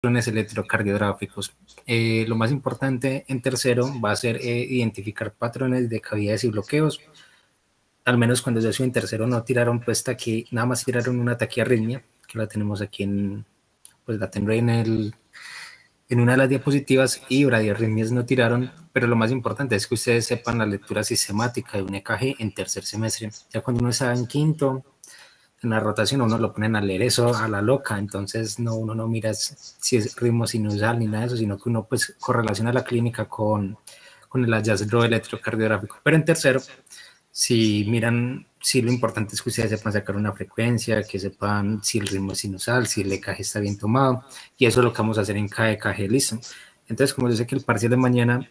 patrones electrocardiográficos. Lo más importante en tercero va a ser identificar patrones de cavidades y bloqueos. Al menos cuando yo estoy en tercero no tiraron pues aquí, nada más tiraron una taquiarritmia, que la tenemos aquí pues la tengo en una de las diapositivas, y bradiarritmias no tiraron, pero lo más importante es que ustedes sepan la lectura sistemática de un EKG en tercer semestre. Ya cuando uno está en quinto, en la rotación uno lo ponen a leer eso a la loca, entonces uno no mira si es ritmo sinusal ni nada de eso, sino que uno pues correlaciona la clínica con el hallazgo electrocardiográfico. Pero en tercero, si miran, si lo importante es que ustedes sepan sacar una frecuencia, que sepan si el ritmo es sinusal, si el EKG está bien tomado, y eso es lo que vamos a hacer en cada EKG, listo. Entonces, como yo sé que el parcial de mañana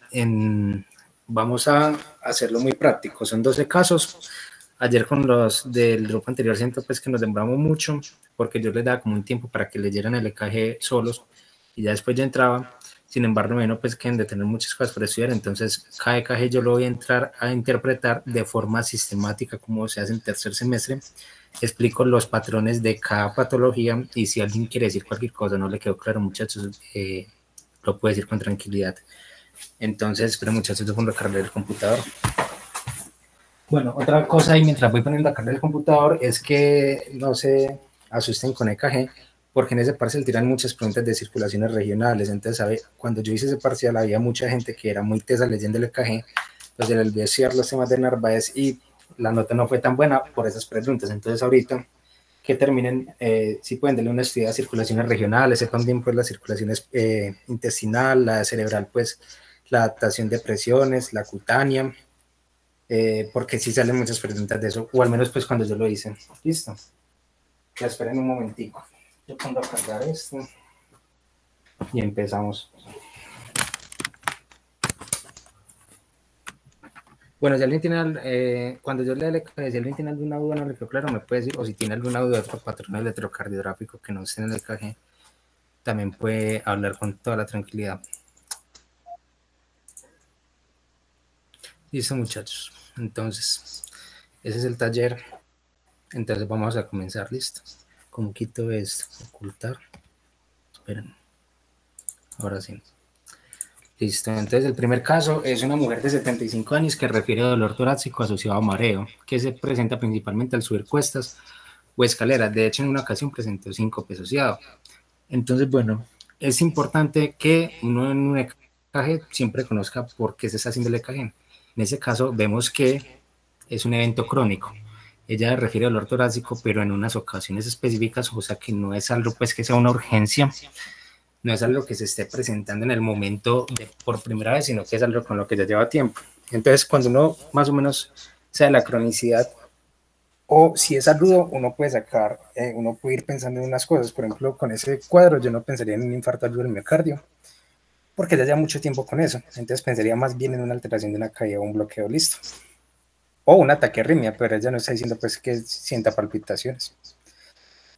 vamos a hacerlo muy práctico, son 12 casos. Ayer con los del grupo anterior siento pues que nos demoramos mucho, porque yo les daba como un tiempo para que leyeran el EKG solos, y ya después ya entraba. Sin embargo, me pues que han de tener muchas cosas para estudiar, entonces cada EKG yo lo voy a entrar a interpretar de forma sistemática como se hace en tercer semestre. Explico los patrones de cada patología, y si alguien quiere decir cualquier cosa, no le quedó claro, muchachos, lo puede decir con tranquilidad. Entonces, pero muchachos, yo pongo a cargar el computador. Bueno, otra cosa, y mientras voy poniendo a cargar el computador, es que no se asusten con EKG, porque en ese parcial tiran muchas preguntas de circulaciones regionales. Entonces, ¿sabe? Cuando yo hice ese parcial había mucha gente que era muy tesa leyendo el EKG, pues se le olvidó estudiar los temas de Narváez y la nota no fue tan buena por esas preguntas. Entonces, ahorita que terminen, si pueden darle una estudia de circulaciones regionales, sepan bien pues la circulación intestinal, la cerebral, pues la adaptación de presiones, la cutánea, porque sí salen muchas preguntas de eso, o al menos pues cuando yo lo hice. Listo. Ya esperen un momentico. Yo pongo a cargar esto y empezamos. Bueno, si alguien tiene, cuando yo le si alguien tiene alguna duda, no le quedó claro, me puede decir, o si tiene alguna duda de otro patrón electrocardiográfico que no esté en el EKG, también puede hablar con toda la tranquilidad. Listo, muchachos. Entonces, ese es el taller. Entonces vamos a comenzar, listo. ¿Cómo quito esto? Ocultar. Esperen. Ahora sí. Listo. Entonces el primer caso es una mujer de 75 años que refiere a dolor torácico asociado a mareo, que se presenta principalmente al subir cuestas o escaleras. De hecho, en una ocasión presentó síncope asociado. Entonces, bueno, es importante que uno en un EKG siempre conozca por qué se está haciendo el EKG. En ese caso vemos que es un evento crónico. Ella refiere a dolor torácico, pero en unas ocasiones específicas, o sea que no es algo pues que sea una urgencia, no es algo que se esté presentando en el momento por primera vez, sino que es algo con lo que ya lleva tiempo. Entonces, cuando uno más o menos sabe la cronicidad, o si es agudo, uno puede sacar, uno puede ir pensando en unas cosas. Por ejemplo, con ese cuadro yo no pensaría en un infarto agudo del miocardio, porque ya lleva mucho tiempo con eso. Entonces pensaría más bien en una alteración de una caída o un bloqueo, listo. O una taquiarritmia, pero ella no está diciendo pues que sienta palpitaciones.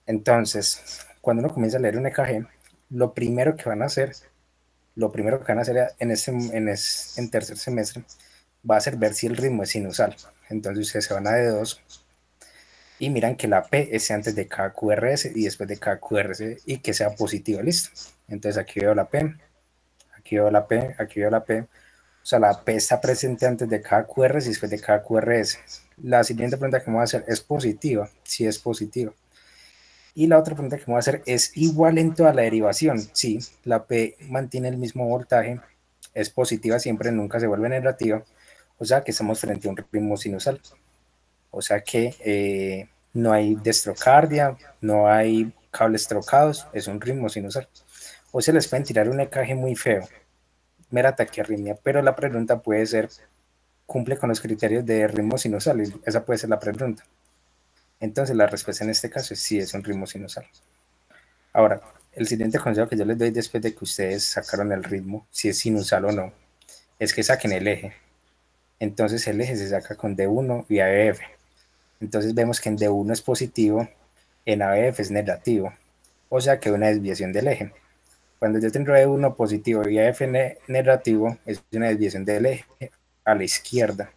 Entonces, cuando uno comienza a leer un EKG, lo primero que van a hacer en tercer semestre va a ser ver si el ritmo es sinusal. Entonces ustedes se van a D2 y miran que la P esté antes de cada QRS y después de cada QRS y que sea positiva, listo. Entonces aquí veo la P, aquí veo la P, aquí veo la P. O sea, la P está presente antes de cada QRS y después de cada QRS. La siguiente pregunta que me voy a hacer es positiva, sí es positiva. Y la otra pregunta que me voy a hacer es igual en toda la derivación. Sí, la P mantiene el mismo voltaje, es positiva siempre, nunca se vuelve negativa. O sea que estamos frente a un ritmo sinusal. O sea que no hay destrocardia, no hay cables trocados, es un ritmo sinusal. O se les pueden tirar un EKG muy feo, mera taquiarritmia, pero la pregunta puede ser, ¿cumple con los criterios de ritmo sinusal? Esa puede ser la pregunta. Entonces la respuesta en este caso es sí, es un ritmo sinusal. Ahora, el siguiente consejo que yo les doy después de que ustedes sacaron el ritmo, si es sinusal o no, es que saquen el eje. Entonces el eje se saca con D1 y ABF. Entonces vemos que en D1 es positivo, en ABF es negativo, o sea que hay una desviación del eje. Cuando yo tengo D1 positivo y ABF negativo, es una desviación del eje a la izquierda.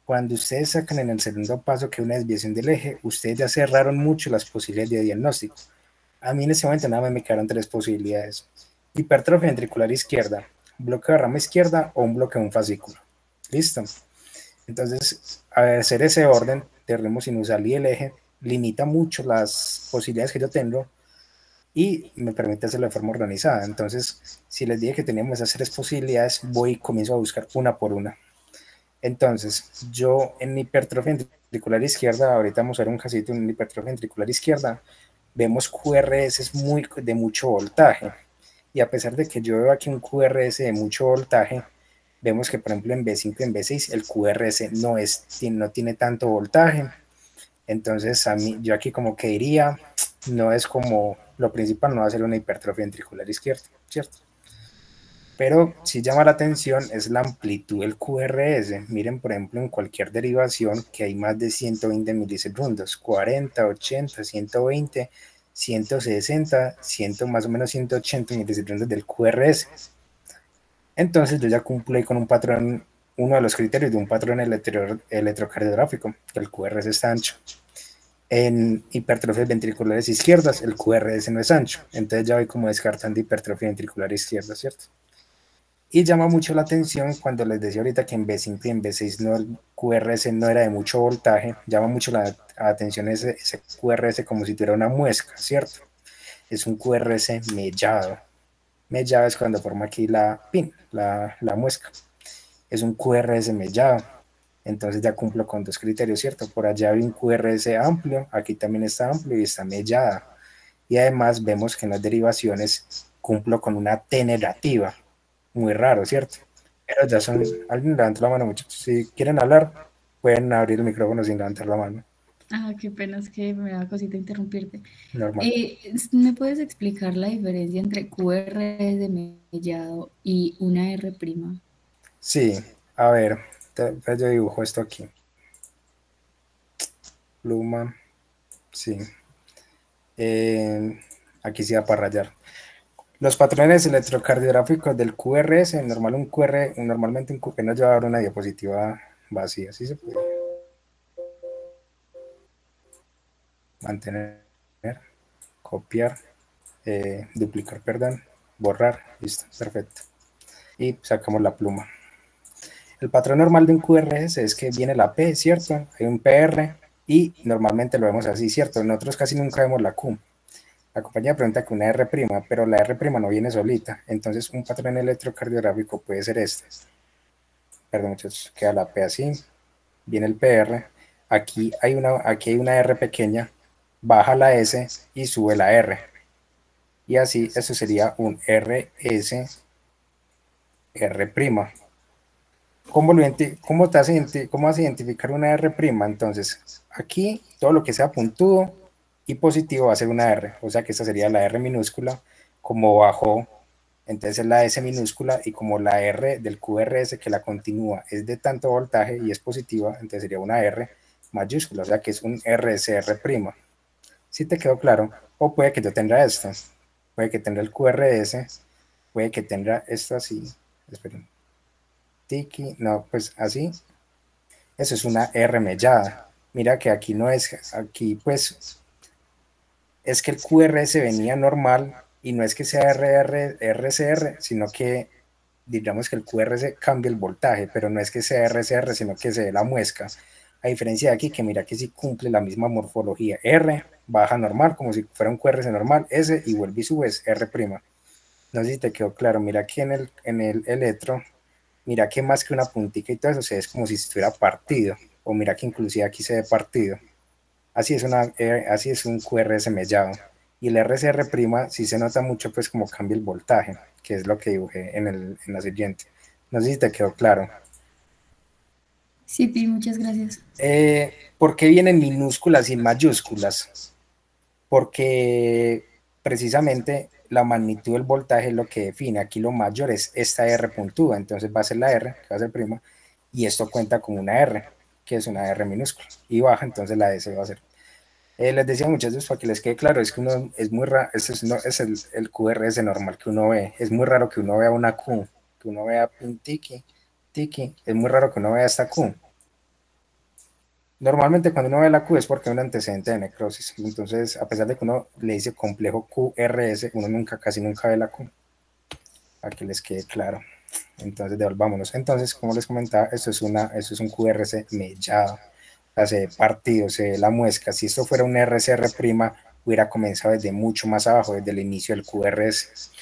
Cuando ustedes sacan en el segundo paso que una desviación del eje, ustedes ya cerraron mucho las posibilidades de diagnóstico, A mí en ese momento nada más me quedaron tres posibilidades: hipertrofia ventricular izquierda, bloqueo de rama izquierda o un bloqueo de un fascículo. Listo. Entonces, al hacer ese orden de ritmo sinusal y el eje, limita mucho las posibilidades que yo tengo y me permite hacerlo de forma organizada. Entonces, si les dije que teníamos esas tres posibilidades, voy y comienzo a buscar una por una. Entonces, yo en hipertrofia ventricular izquierda, ahorita vamos a ver un casito en hipertrofia ventricular izquierda, vemos QRS de mucho voltaje. Y a pesar de que yo veo aquí un QRS de mucho voltaje, vemos que por ejemplo en B5 y en B6 el QRS no tiene tanto voltaje. Entonces yo aquí como que diría, no es como lo principal, no va a ser una hipertrofia ventricular izquierda, ¿cierto? Pero si llama la atención es la amplitud del QRS. Miren, por ejemplo, en cualquier derivación que hay más de 120 milisegundos, 40, 80, 120, 160, 100, más o menos 180 milisegundos del QRS. Entonces yo ya cumplo ahí con un patrón, uno de los criterios de un patrón electrocardiográfico, que el QRS está ancho. En hipertrofias ventriculares izquierdas, el QRS no es ancho. Entonces ya voy como descartando hipertrofia ventricular izquierda, ¿cierto? Y llama mucho la atención cuando les decía ahorita que en B5 y en B6 no, el QRS no era de mucho voltaje, llama mucho la atención ese QRS como si tuviera una muesca, ¿cierto? Es un QRS mellado. Mellado es cuando forma aquí la pin, la muesca. Es un QRS mellado. Entonces ya cumplo con dos criterios, ¿cierto? Por allá hay un QRS amplio, aquí también está amplio y está mellada. Y además vemos que en las derivaciones cumplo con una T negativa. Muy raro, ¿cierto? Pero ya son... Alguien levanta la mano, muchachos. Si quieren hablar, pueden abrir el micrófono sin levantar la mano. Ah, qué pena, es que me da cosita interrumpirte. Normal. ¿Me puedes explicar la diferencia entre QRS de mellado y una R prima? Sí, a ver, yo dibujo esto aquí. Pluma, sí. Aquí sí va para rayar. Los patrones electrocardiográficos del QRS, normalmente un QRS nos lleva a una diapositiva vacía, ¿sí se puede? Mantener, copiar, duplicar, perdón, borrar, listo, perfecto. Y sacamos la pluma. El patrón normal de un QRS es que viene la P, ¿cierto? Hay un PR y normalmente lo vemos así, ¿cierto? Nosotros casi nunca vemos la Q. La compañía pregunta que una R', pero la R' no viene solita. Entonces un patrón electrocardiográfico puede ser este. Perdón, muchachos, queda la P así, viene el PR, aquí hay una R pequeña, baja la S y sube la R. Y así, eso sería un RS, R'. ¿Cómo vas a identificar una R'? Entonces, aquí todo lo que sea puntudo y positivo va a ser una R, o sea que esta sería la R minúscula, como bajó, entonces es la S minúscula, y como la R del QRS que la continúa es de tanto voltaje y es positiva, entonces sería una R mayúscula, o sea que es un RSR'. ¿Sí te quedó claro? O puede que yo tenga esto, puede que tenga el QRS, puede que tenga esto así, esperen, tiki, no, pues así, eso es una R mellada. Mira que aquí no es, aquí pues es que el QRS venía normal y no es que sea RCR, sino que digamos que el QRS cambia el voltaje, pero no es que sea RCR, sino que se dé la muesca. A diferencia de aquí, que mira que sí cumple la misma morfología. R baja normal, como si fuera un QRS normal, S y vuelve y sube, es R'. No sé si te quedó claro. Mira aquí en el electro, mira que más que una puntica y todo eso, se ve como si estuviera partido. O mira que inclusive aquí se ve partido. Así es un QRS mellado. Y el RCR' sí se nota mucho pues como cambia el voltaje, que es lo que dibujé en la siguiente. No sé si te quedó claro. Sí, Pi, muchas gracias. ¿Por qué vienen minúsculas y mayúsculas? Porque precisamente la magnitud del voltaje es lo que define. Aquí lo mayor es esta R puntúa, entonces va a ser la R, que va a ser prima, y esto cuenta como una R, que es una R minúscula, y baja, entonces la S va a ser. Les decía muchas veces para que les quede claro, es que uno es muy raro, es el QRS normal que uno ve, es muy raro que uno vea una Q, que uno vea un tiki, es muy raro que uno vea esta Q. Normalmente cuando uno ve la Q es porque hay un antecedente de necrosis. Entonces, a pesar de que uno le dice complejo QRS, uno casi nunca ve la Q. Para que les quede claro. Entonces, devolvámonos. Entonces, como les comentaba, esto es un QRS mellado. O sea, se ve partido, se ve la muesca. Si esto fuera un RCR', hubiera comenzado desde mucho más abajo, desde el inicio del QRS.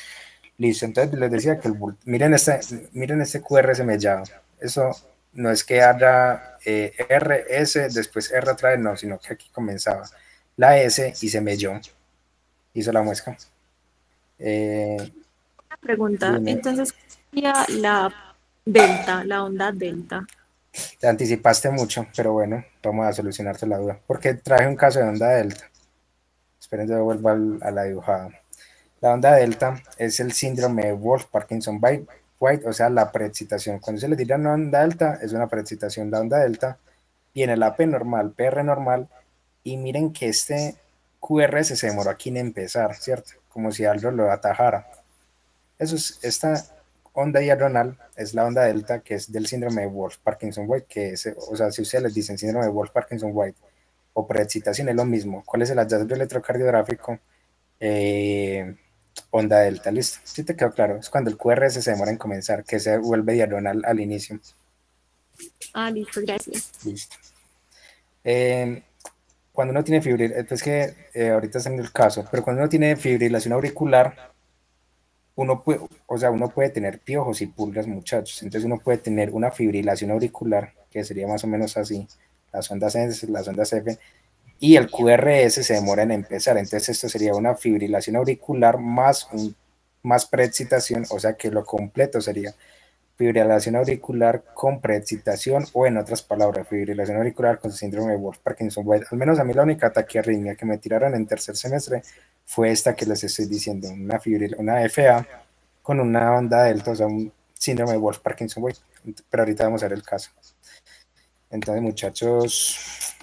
Listo, entonces les decía que miren este QRS mellado. Eso no es que haya RS, después R otra vez, no, sino que aquí comenzaba la S y se melló, hizo la muesca. Una pregunta, Dime, entonces, ¿cuál sería la delta, la onda delta? te anticipaste mucho, pero bueno, vamos a solucionarte la duda, porque traje un caso de onda delta. Esperen, yo vuelvo a la dibujada. La onda delta es el síndrome de Wolff-Parkinson-White, o sea, la preexcitación. Cuando se le diga una onda delta, es una preexcitación. La onda delta viene la P normal, PR normal, y miren que este QRS se demoró aquí en empezar, ¿cierto? Como si algo lo atajara. Esta onda diagonal es la onda delta, que es del síndrome de Wolff-Parkinson-White, que es, o sea, si ustedes les dicen síndrome de Wolff-Parkinson-White o preexcitación, es lo mismo. ¿Cuál es el hallazgo electrocardiográfico? Onda delta, listo. ¿Sí te quedó claro? Es cuando el QRS se demora en comenzar, que se vuelve diagonal al inicio. Ah, listo, gracias. Listo. Cuando uno tiene fibrilación, es que ahorita está en el caso, pero cuando uno tiene fibrilación auricular, uno puede tener piojos y pulgas, muchachos. Entonces uno puede tener una fibrilación auricular, que sería más o menos así, las ondas S, las ondas F, y el QRS se demora en empezar. Entonces esto sería una fibrilación auricular más preexcitación, o sea que lo completo sería fibrilación auricular con preexcitación, o en otras palabras, fibrilación auricular con síndrome de Wolff-Parkinson-White. Al menos a mí la única taquiarritmia que me tiraron en tercer semestre fue esta que les estoy diciendo, una FA con una onda delta, o sea, un síndrome de Wolff-Parkinson-White. Pero ahorita vamos a ver el caso. Entonces, muchachos,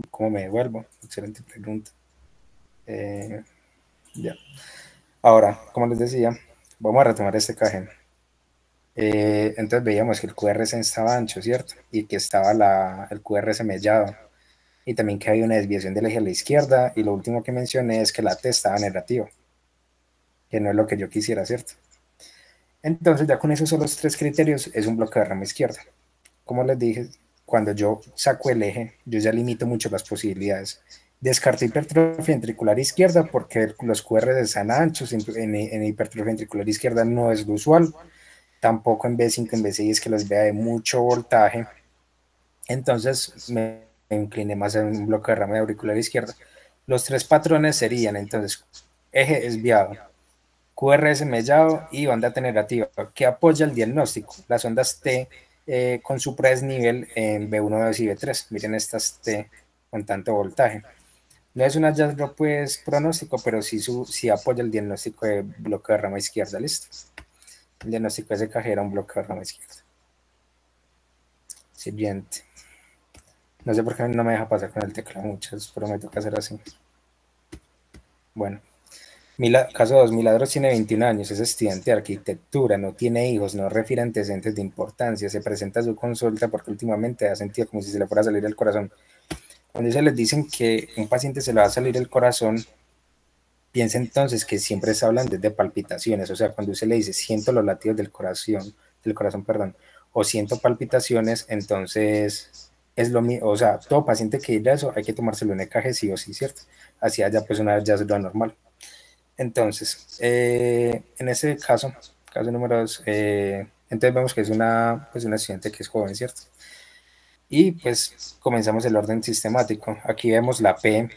¿cómo me devuelvo? Excelente pregunta. Ya. Ahora, como les decía, vamos a retomar este cajón. Entonces veíamos que el QRS estaba ancho, ¿cierto? Y que estaba el QRS mellado. Y también que había una desviación del eje a la izquierda. Y lo último que mencioné es que la T estaba negativa, que no es lo que yo quisiera, ¿cierto? Entonces, ya con esos son los tres criterios, es un bloque de rama izquierda. Como les dije, cuando yo saco el eje, yo ya limito mucho las posibilidades. Descarté hipertrofia ventricular izquierda porque los QRS están anchos, en hipertrofia ventricular izquierda no es lo usual. Tampoco en B5, en B6 es que los vea de mucho voltaje. Entonces me incliné más en un bloque de rama auricular izquierda. Los tres patrones serían entonces eje desviado, QRS mellado y onda T negativa, que apoya el diagnóstico. Las ondas T con su desnivel en B1, B2 y B3. Miren estas T con tanto voltaje. No es un hallazgo pues pronóstico, pero sí apoya el diagnóstico de bloque de rama izquierda. ¿Listo? El diagnóstico de ese caje era un bloque de rama izquierda. Siguiente. No sé por qué no me deja pasar con el teclado muchas, pero me toca hacer así. Bueno. Caso 2, Milagros tiene 21 años, es estudiante de arquitectura, no tiene hijos, no refiere antecedentes de importancia, se presenta a su consulta porque últimamente ha sentido como si se le fuera a salir el corazón. Cuando se les dicen que un paciente se le va a salir el corazón, piensa entonces que siempre está hablando de palpitaciones, o sea, cuando usted le dice siento los latidos del corazón, perdón, o siento palpitaciones, entonces es lo mismo, o sea, todo paciente que diga eso hay que tomárselo en EKG sí o sí, ¿cierto? Así haya pues una hallazgo normal. Entonces, en ese caso número 2, entonces vemos que es una estudiante que es joven, ¿cierto? Y pues comenzamos el orden sistemático. Aquí vemos la P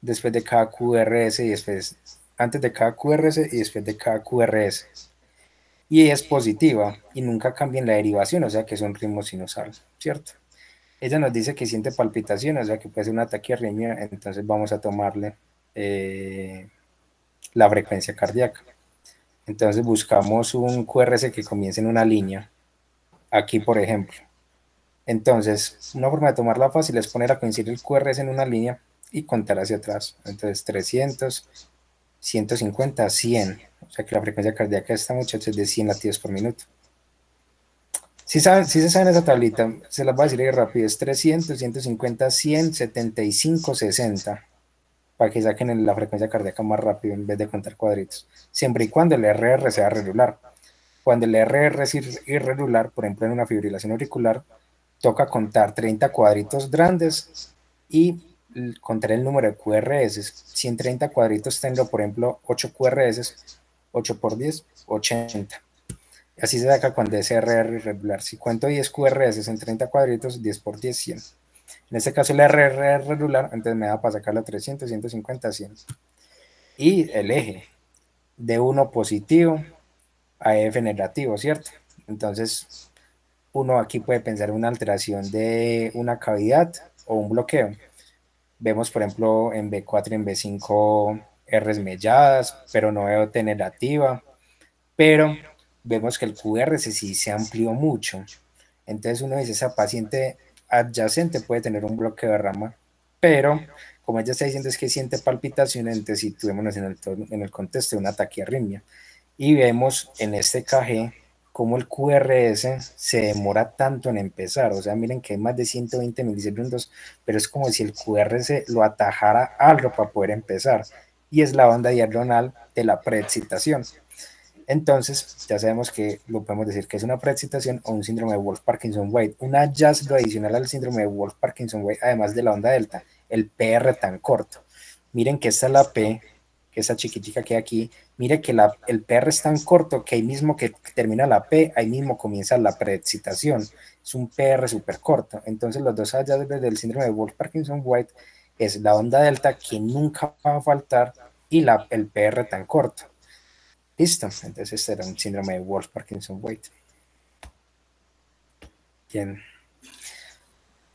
después de cada QRS y después, antes de cada QRS y después de cada QRS. Y es positiva y nunca cambia en la derivación, o sea que es un ritmo sinusal, ¿cierto? Ella nos dice que siente palpitación, o sea que puede ser una taquiarritmia, entonces vamos a tomarle la frecuencia cardíaca. Entonces buscamos un QRS que comience en una línea. Aquí, por ejemplo. Entonces, una forma de tomarla fácil es poner a coincidir el QRS en una línea y contar hacia atrás. Entonces, 300, 150, 100. O sea que la frecuencia cardíaca de esta muchacha es de 100 latidos por minuto. Si se saben esa tablita, se las voy a decir ahí rápido, es 300, 150, 100, 75, 60, para que saquen la frecuencia cardíaca más rápido en vez de contar cuadritos, siempre y cuando el RR sea regular. Cuando el RR es irregular, por ejemplo en una fibrilación auricular, toca contar 30 cuadritos grandes y contar el número de QRS. Si en 30 cuadritos tengo, por ejemplo, 8 QRS, 8 por 10, 80. Así se saca cuando es RR irregular. Si cuento 10 QRS en 30 cuadritos, 10 por 10, 100. En este caso el RR es regular, entonces me da para sacarlo 300, 150, 100. Y el eje de 1 positivo a F negativo, ¿cierto? Entonces, uno aquí puede pensar una alteración de una cavidad o un bloqueo. Vemos, por ejemplo, en B4 y en B5 R's melladas, pero no veo T negativa, pero vemos que el QRS sí se amplió mucho. Entonces uno dice, esa paciente adyacente puede tener un bloqueo de rama, pero como ella está diciendo es que siente palpitaciones, entonces situémonos en el contexto de una taquiarritmia. Y vemos en este KG cómo el QRS se demora tanto en empezar. O sea, miren que hay más de 120 milisegundos, pero es como si el QRS lo atajara algo para poder empezar. Y es la banda diagonal de la preexcitación. Entonces, ya sabemos que lo podemos decir que es una preexcitación o un síndrome de Wolff-Parkinson-White. Un hallazgo adicional al síndrome de Wolff-Parkinson-White, además de la onda delta, el PR tan corto. Miren que esta es la P, que esa chiquitica que hay aquí. Mire que el PR es tan corto que ahí mismo que termina la P, ahí mismo comienza la preexcitación. Es un PR súper corto. Entonces, los dos hallazgos del síndrome de Wolff-Parkinson-White es la onda delta que nunca va a faltar y el PR tan corto. Listo, entonces este era un síndrome de Wolff-Parkinson-White. Bien.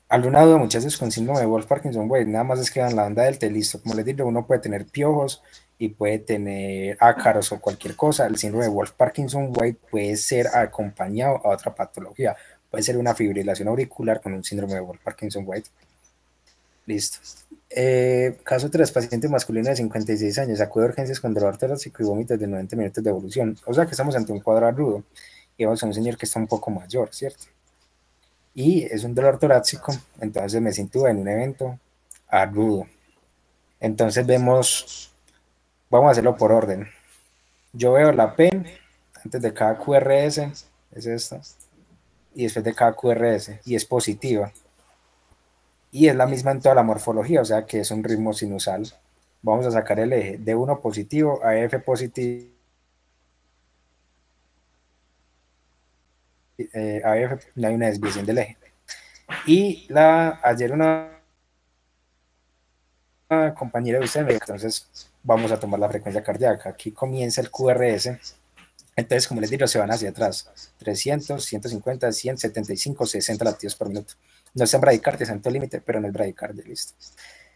¿Alguna duda, muchachos, con síndrome de Wolff-Parkinson-White? Nada más es que dan la onda delta y listo. Como les digo, uno puede tener piojos y puede tener ácaros o cualquier cosa. El síndrome de Wolff-Parkinson-White puede ser acompañado a otra patología. Puede ser una fibrilación auricular con un síndrome de Wolff-Parkinson-White. Listo. Caso 3, paciente masculino de 56 años, acude a urgencias con dolor torácico y vómitos de 90 minutos de evolución. O sea que estamos ante un cuadro agudo y vamos a un señor que está un poco mayor, ¿cierto? Y es un dolor torácico, entonces me sitúa en un evento agudo. Entonces vamos a hacerlo por orden. Yo veo la P antes de cada QRS, es esta, y después de cada QRS, y es positiva. Y es la misma en toda la morfología, o sea que es un ritmo sinusal. Vamos a sacar el eje de 1 positivo a F positivo. A F no hay una desviación del eje. Y ayer una compañera de usted, entonces vamos a tomar la frecuencia cardíaca. Aquí comienza el QRS. Entonces, como les digo, se van hacia atrás. 300, 150, 100, 75, 60 latidos por minuto. No es en bradicardia, es en todo límite, pero no es bradicardia, listo.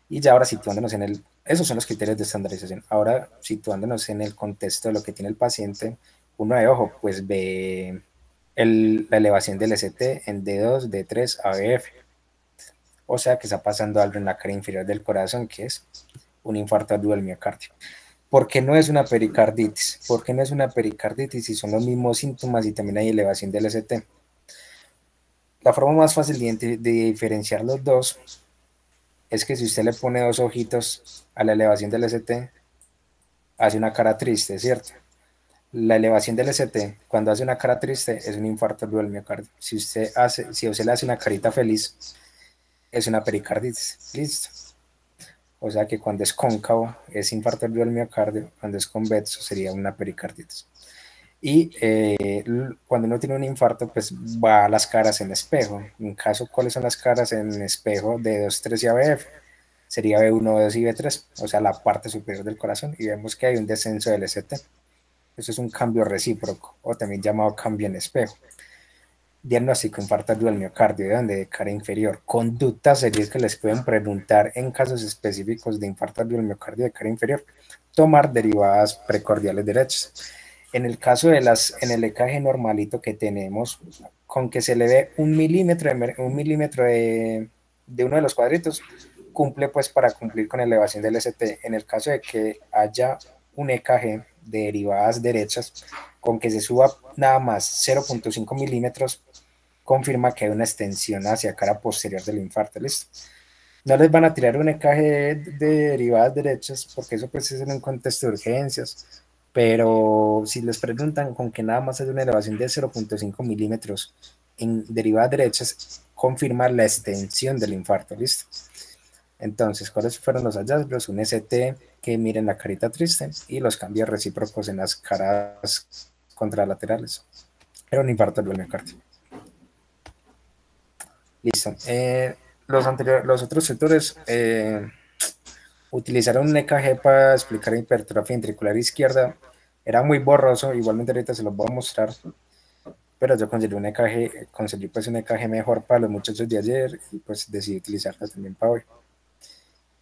Y ya ahora situándonos esos son los criterios de estandarización. Ahora situándonos en el contexto de lo que tiene el paciente, uno de ojo, pues ve la elevación del ST en D2, D3, ABF. O sea que está pasando algo en la cara inferior del corazón, que es un infarto agudo del miocardio. ¿Por qué no es una pericarditis? ¿Por qué no es una pericarditis si son los mismos síntomas y también hay elevación del ST? La forma más fácil de diferenciar los dos es que si usted le pone dos ojitos a la elevación del ST, hace una cara triste, ¿cierto? La elevación del ST, cuando hace una cara triste, es un infarto agudo del miocardio. Si usted le hace una carita feliz, es una pericarditis. Listo. O sea que cuando es cóncavo es infarto agudo del miocardio, cuando es convexo sería una pericarditis. Y cuando uno tiene un infarto, pues va a las caras en espejo. En caso, ¿cuáles son las caras en espejo de 2, 3 y ABF? Sería B1, B2 y B3, o sea, la parte superior del corazón, y vemos que hay un descenso del ST. Eso es un cambio recíproco, o también llamado cambio en espejo. Diagnóstico, infarto agudo del miocardio, ¿de dónde? De cara inferior. Conductas serias que les pueden preguntar en casos específicos de infarto agudo del miocardio de cara inferior. Tomar derivadas precordiales derechas. En el caso en el EKG normalito que tenemos, con que se le dé un milímetro de uno de los cuadritos, cumple pues para cumplir con elevación del ST. En el caso de que haya un EKG de derivadas derechas, con que se suba nada más 0.5 milímetros, confirma que hay una extensión hacia cara posterior del infarto, ¿listo? No les van a tirar un EKG de derivadas derechas, porque eso pues es en un contexto de urgencias, pero si les preguntan con que nada más hay una elevación de 0.5 milímetros en derivadas derechas, confirma la extensión del infarto, ¿listo? Entonces, ¿cuáles fueron los hallazgos? Un ST que miren la carita triste y los cambios recíprocos en las caras contralaterales. Era un infarto del miocardio. Listo. Los otros tutores utilizaron un EKG para explicar hipertrofia ventricular izquierda. Era muy borroso, igualmente ahorita se los voy a mostrar, pero yo conseguí un EKG mejor para los muchachos de ayer y pues decidí utilizarla también para hoy.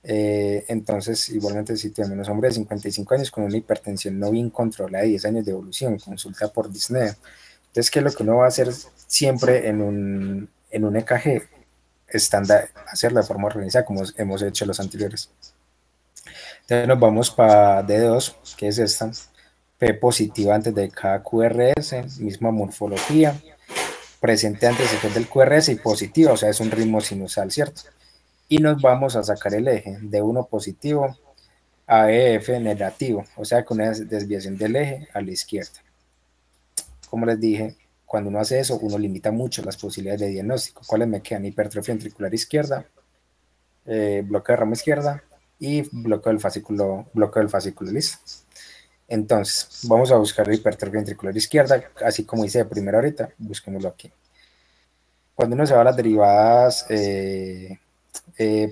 Entonces, igualmente, si tenemos un hombre de 55 años con una hipertensión no bien controlada de 10 años de evolución, consulta por disnea. Entonces, ¿qué es lo que uno va a hacer siempre en un EKG? Estándar, hacerlo de forma organizada, como hemos hecho los anteriores. Entonces, nos vamos para D2, que es esta. P positiva antes de cada QRS, misma morfología. Presente antes y después del QRS y positiva, o sea, es un ritmo sinusal, ¿cierto? Y nos vamos a sacar el eje de 1 positivo a EF negativo, o sea, con una desviación del eje a la izquierda. Como les dije, cuando uno hace eso, uno limita mucho las posibilidades de diagnóstico. ¿Cuáles me quedan? Hipertrofia ventricular izquierda, bloqueo de rama izquierda y bloqueo del fascículo, listo. Entonces, vamos a buscar la hipertrofia ventricular izquierda, así como hice de primera ahorita, busquémoslo aquí. Cuando uno se va a las derivadas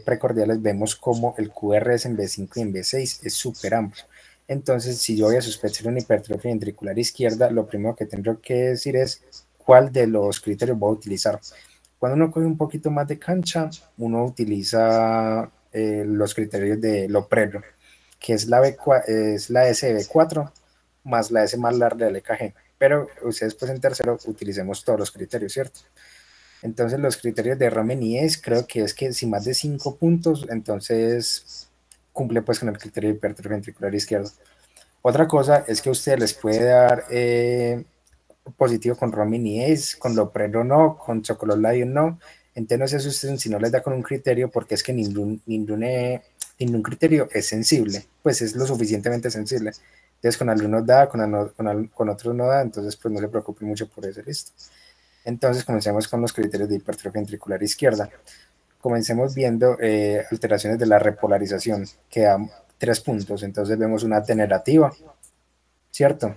precordiales, vemos como el QRS en B5 y en B6 es súper amplio. Entonces, si yo voy a sospechar una hipertrofia ventricular izquierda, lo primero que tendré que decir es cuál de los criterios voy a utilizar. Cuando uno coge un poquito más de cancha, uno utiliza los criterios de Loprelo, que es la SB4 más la S más larga del EKG. Pero ustedes pues en tercero utilicemos todos los criterios, ¿cierto? Entonces los criterios de Romain-Nies creo que es que si más de 5 puntos, entonces cumple pues con el criterio de hipertrofia ventricular izquierda. Otra cosa es que a ustedes les puede dar positivo con Romain-Nies, con Loprelo no, con Chocolate no. Entonces no se asusten si no les da con un criterio, porque es que ningún criterio es sensible, pues es lo suficientemente sensible. Entonces con algunos da, con otros no da, entonces pues no se preocupen mucho por eso, listo. Entonces comencemos con los criterios de hipertrofia ventricular izquierda. Comencemos viendo alteraciones de la repolarización, que dan 3 puntos. Entonces vemos una T negativa, ¿cierto?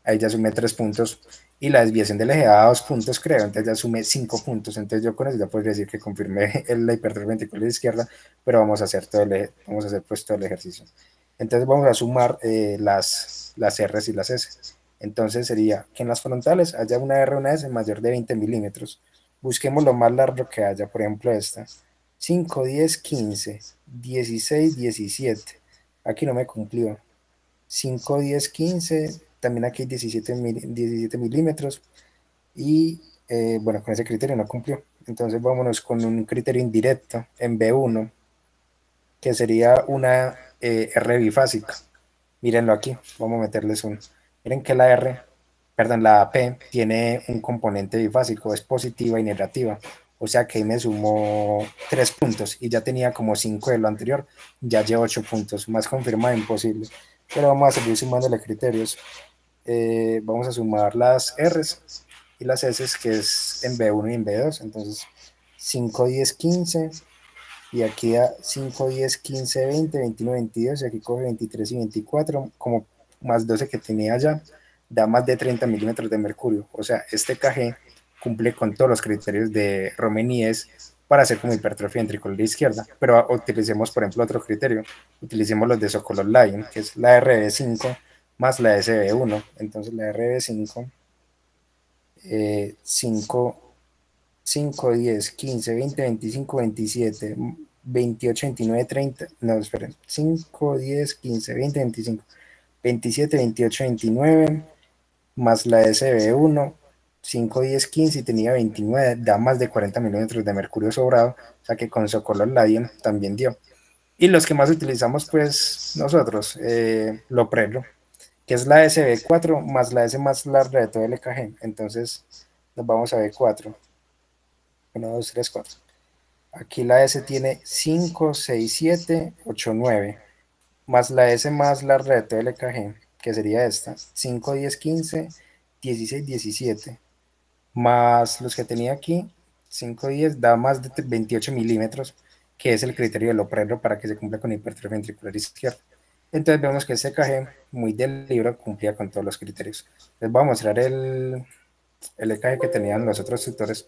Ahí ya sumé 3 puntos. Y la desviación del eje da 2 puntos, creo. Entonces ya sumé 5 puntos. Entonces yo con eso ya podría decir que confirmé la hipertrofia ventricular izquierda, pero vamos a hacer pues todo el ejercicio. Entonces vamos a sumar las R's y las S. Entonces sería que en las frontales haya una R, una S mayor de 20 milímetros. Busquemos lo más largo que haya, por ejemplo esta. 5, 10, 15, 16, 17. Aquí no me cumplió. 5, 10, 15, también aquí hay 17 milímetros. Y bueno, con ese criterio no cumplió. Entonces vámonos con un criterio indirecto en B1, que sería una R bifásica. Mírenlo aquí, vamos a meterles un... Miren que la P tiene un componente bifásico, es positiva y negativa. O sea que ahí me sumó 3 puntos y ya tenía como 5 de lo anterior, ya llevo 8 puntos, más confirmado imposible. Pero vamos a seguir sumándole criterios. Vamos a sumar las R's y las S's, que es en B1 y en B2. Entonces 5, 10, 15 y aquí da 5, 10, 15, 20, 21, 22 y aquí coge 23 y 24 como más 12 que tenía allá, da más de 30 milímetros de mercurio. O sea, este KG cumple con todos los criterios de Romain-Nies para hacer como hipertrofia ventricular izquierda, pero utilicemos por ejemplo otro criterio, utilicemos los de Sokolov-Lyon, que es la RB5 más la SB1. Entonces la RB5 5, 10, 15, 20, 25, 27, 28, 29, 30, no, esperen, 5, 10, 15, 20, 25, 27, 28, 29, más la SB1, 5, 10, 15 y tenía 29, da más de 40 milímetros de mercurio sobrado, o sea que con Sokolov-Lyon también dio. Y los que más utilizamos, pues, nosotros, Loprelo, que es la SB4 más la S más larga de todo el EKG, entonces nos vamos a B4. 1, 2, 3, 4. Aquí la S tiene 5, 6, 7, 8, 9. Más la S más la red de LKG, que sería esta. 5, 10, 15, 16, 17. Más los que tenía aquí, 5, 10, da más de 28 milímetros, que es el criterio del oprero para que se cumpla con hipertrofia ventricular izquierda. Entonces vemos que este EKG, muy del libro, cumplía con todos los criterios. Les voy a mostrar el EKG que tenían los otros tutores,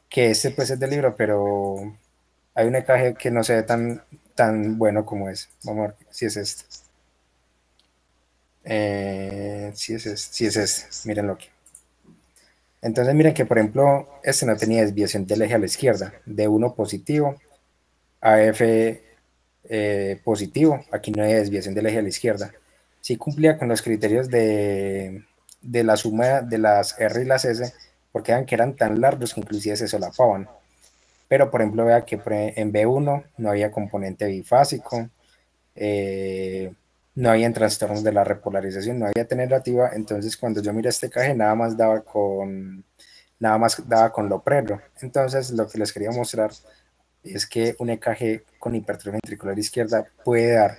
que este pues es del libro, pero hay un EKG que no se ve tan bueno como es. Vamos a ver si es este. Si es este, mírenlo aquí. Entonces miren que por ejemplo este no tenía desviación del eje a la izquierda, D1 positivo, AF positivo, aquí no hay desviación del eje a la izquierda. Sí cumplía con los criterios de la suma de las R y las S, porque vean que eran tan largos que inclusive se solapaban. Pero por ejemplo vea que en B1 no había componente bifásico, no había trastornos de la repolarización, no había T negativa. Entonces cuando yo miré este EKG nada más daba con lo prero. Entonces lo que les quería mostrar es que un EKG con hipertrofia ventricular izquierda puede dar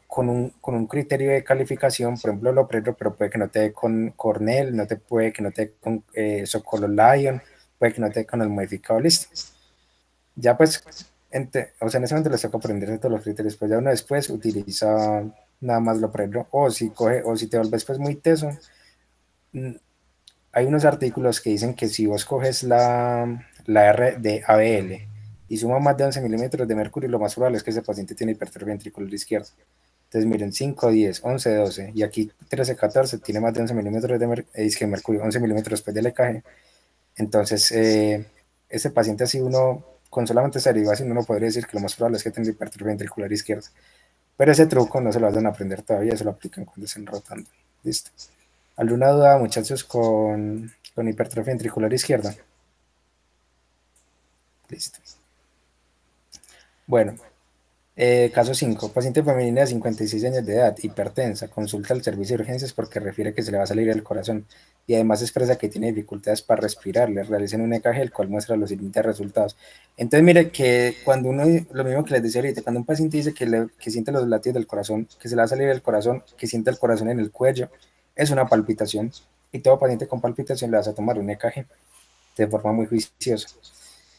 con un criterio de calificación, por ejemplo lo prero, pero puede que no te dé con Cornell, puede que no te dé con Socolo Lion, puede que no te dé con el modificado, listo. Ya pues, en ese momento les toca aprender todos los criterios, pues ya uno después utiliza nada más lo prero, o si te vuelves pues muy teso. Hay unos artículos que dicen que si vos coges la R de ABL y suma más de 11 milímetros de mercurio, lo más probable es que ese paciente tiene hipertrofia ventricular izquierda. Entonces miren, 5, 10, 11, 12 y aquí 13, 14 tiene más de 11 milímetros de mercurio, 11 milímetros después del EKG. Entonces ese paciente así uno, con solamente esa derivación uno podría decir que lo más probable es que tenga hipertrofia ventricular izquierda. Pero ese truco no se lo van a aprender todavía, se lo aplican cuando estén rotando. Listo. ¿Alguna duda, muchachos, con hipertrofia ventricular izquierda? Listo. Bueno, caso 5. Paciente femenina de 56 años de edad, hipertensa, consulta al servicio de urgencias porque refiere que se le va a salir el corazón y además expresa que tiene dificultades para respirar. Le realizan un EKG, el cual muestra los siguientes resultados. Entonces, mire que cuando uno, lo mismo que les decía ahorita, cuando un paciente dice que siente los latidos del corazón, que se le va a salir el corazón, que siente el corazón en el cuello, es una palpitación, y todo paciente con palpitación le vas a tomar un EKG de forma muy juiciosa.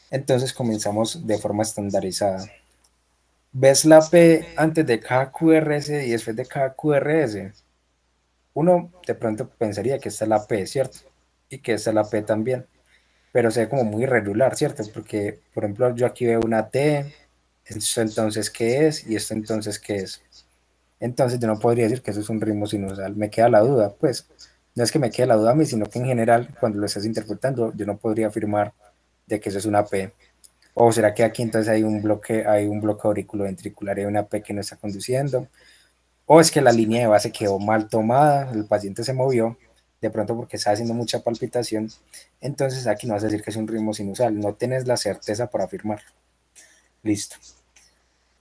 Entonces comenzamos de forma estandarizada. ¿Ves la P antes de cada QRS y después de cada QRS? Uno de pronto pensaría que esta es la P, ¿cierto? Y que esta es la P también, pero se ve como muy irregular, ¿cierto? Porque, por ejemplo, yo aquí veo una T, esto entonces ¿qué es? Y esto entonces ¿qué es? Entonces yo no podría decir que eso es un ritmo sinusal, me queda la duda, pues no es que me quede la duda a mí, sino que en general cuando lo estás interpretando yo no podría afirmar de que eso es una P. ¿O será que aquí entonces hay un bloque auriculoventricular y una P que no está conduciendo? ¿O es que la línea de base quedó mal tomada, el paciente se movió, de pronto porque está haciendo mucha palpitación? Entonces aquí no vas a decir que es un ritmo sinusal, no tienes la certeza para afirmar. Listo.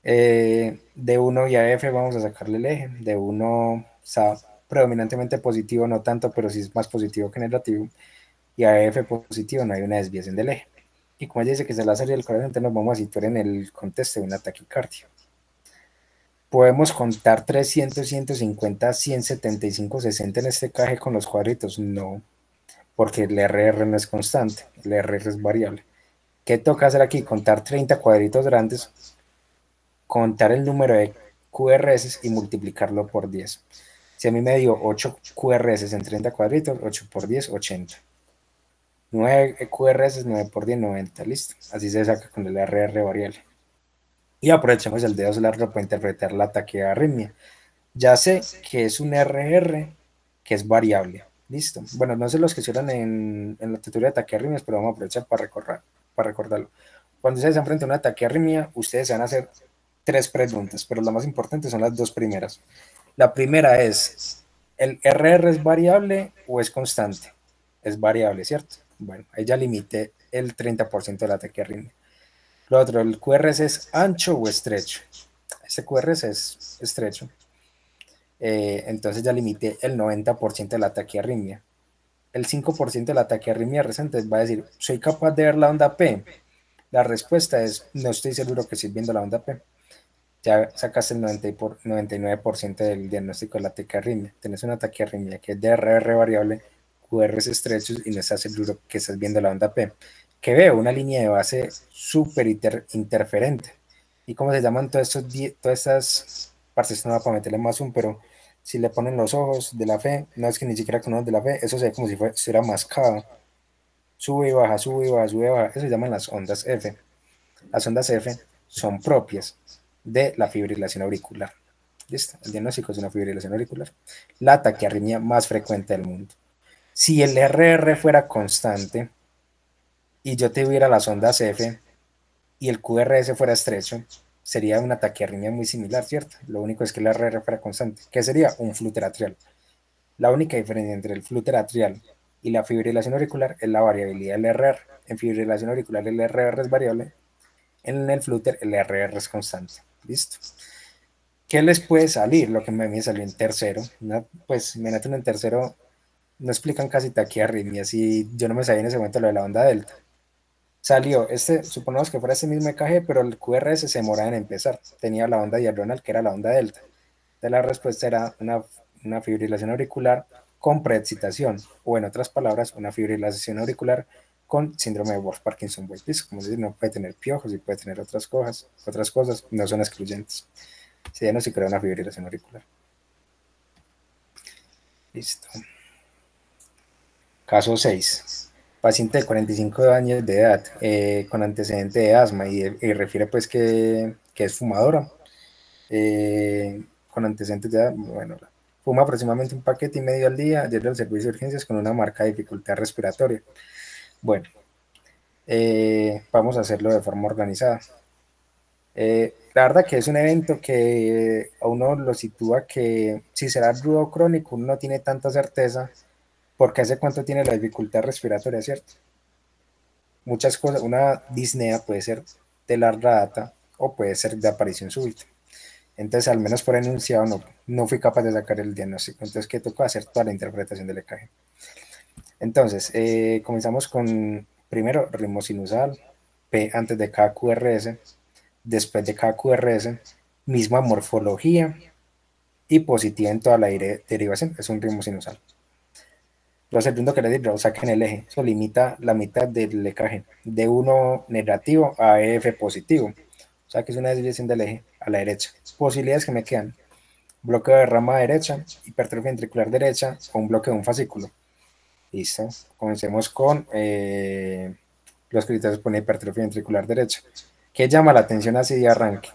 D1 y AF vamos a sacarle el eje. D1 está predominantemente positivo, no tanto, pero sí es más positivo que negativo. Y AF positivo, no hay una desviación del eje. Y como ella dice que se la salida del corazón, entonces nos vamos a situar en el contexto de una taquicardia. ¿Podemos contar 300, 150, 175, 60 en este EKG con los cuadritos? No, porque el RR no es constante, el RR es variable. ¿Qué toca hacer aquí? Contar 30 cuadritos grandes, contar el número de QRS y multiplicarlo por 10. Si a mí me dio 8 QRS en 30 cuadritos, 8 por 10, 80. 9 QRS, 9 por 10, 90, listo. Así se saca con el RR variable. Y aprovechamos el dedo largo para interpretar la taquiarritmia. Ya sé que es un RR que es variable, listo. Bueno, no sé los que hicieron en la tutoría de taquiarritmias, pero vamos a aprovechar para recordarlo. Cuando ustedes se enfrentan a una taquiarritmia, ustedes se van a hacer 3 preguntas, pero lo más importante son las 2 primeras. La primera es, ¿el RR es variable o es constante? Es variable, ¿cierto? Bueno, ahí ya limité el 30% de la taquiarritmia. Lo otro, ¿el QRS es ancho o estrecho? Este QRS es estrecho. Entonces ya limité el 90% de la taquiarritmia. el 5% de la taquiarritmia recente va a decir, ¿soy capaz de ver la onda P? La respuesta es, no estoy seguro que estoy viendo la onda P. Ya sacaste el 99% del diagnóstico de la taquiarritmia. Tenés una taquiarritmia que es de RR variable, QRs estrechos y no estás seguro que estás viendo la onda P. Que veo una línea de base súper interferente. ¿Y cómo se llaman todas estas partes? No va para meterle más zoom, pero si le ponen los ojos de la F, no es que ni siquiera con ojos de la F, eso se ve como si fuera mascado. Sube y baja, sube y baja, sube y baja. Eso se llaman las ondas F. Las ondas F son propias de la fibrilación auricular. ¿Listo? El diagnóstico es una fibrilación auricular. La taquiarritmia más frecuente del mundo. Si el RR fuera constante y yo tuviera las ondas F y el QRS fuera estrecho, sería una taquiarritmia muy similar, ¿cierto? Lo único es que el RR fuera constante. ¿Qué sería? Un flúter atrial. La única diferencia entre el flúter atrial y la fibrilación auricular es la variabilidad del RR. En fibrilación auricular el RR es variable, en el flúter el RR es constante. ¿Listo? ¿Qué les puede salir? Lo que me salió en tercero. Pues me meto en tercero, no explican casi taquiarritmias y yo no me sabía en ese momento lo de la onda delta. Salió, suponemos que fuera ese mismo EKG, pero el QRS se demoraba en empezar. Tenía la onda diagonal, que era la onda delta. Entonces la respuesta era una fibrilación auricular con preexcitación, o en otras palabras, una fibrilación auricular con síndrome de Wolff-Parkinson-White. Como decir, no puede tener piojos y puede tener otras cosas, no son excluyentes. Se diagnosticó una fibrilación auricular. Listo. Caso 6. Paciente de 45 años de edad con antecedente de asma y refiere pues que es fumadora. Con antecedentes de edad, bueno, fuma aproximadamente un paquete y medio al día, llega al servicio de urgencias con una marca de dificultad respiratoria. Bueno, vamos a hacerlo de forma organizada. La verdad que es un evento que a uno lo sitúa que si será rudo o crónico, uno no tiene tanta certeza porque hace cuánto tiene la dificultad respiratoria, ¿cierto? Muchas cosas, una disnea puede ser de larga data o puede ser de aparición súbita. Entonces, al menos por enunciado, no fui capaz de sacar el diagnóstico. Entonces, ¿qué tocó? Hacer toda la interpretación del EKG. Entonces, comenzamos con, primero, ritmo sinusal, P antes de cada QRS, después de cada QRS, misma morfología y positiva en toda la derivación, es un ritmo sinusal. Lo segundo que les digo, saquen el eje, eso limita la mitad del EKG, de 1 negativo a EF positivo, o sea que es una desviación del eje a la derecha. Posibilidades que me quedan, bloqueo de rama derecha, hipertrofia ventricular derecha o un bloqueo de un fascículo. Listo, comencemos con los criterios por hipertrofia ventricular derecha. ¿Qué llama la atención así de arranque?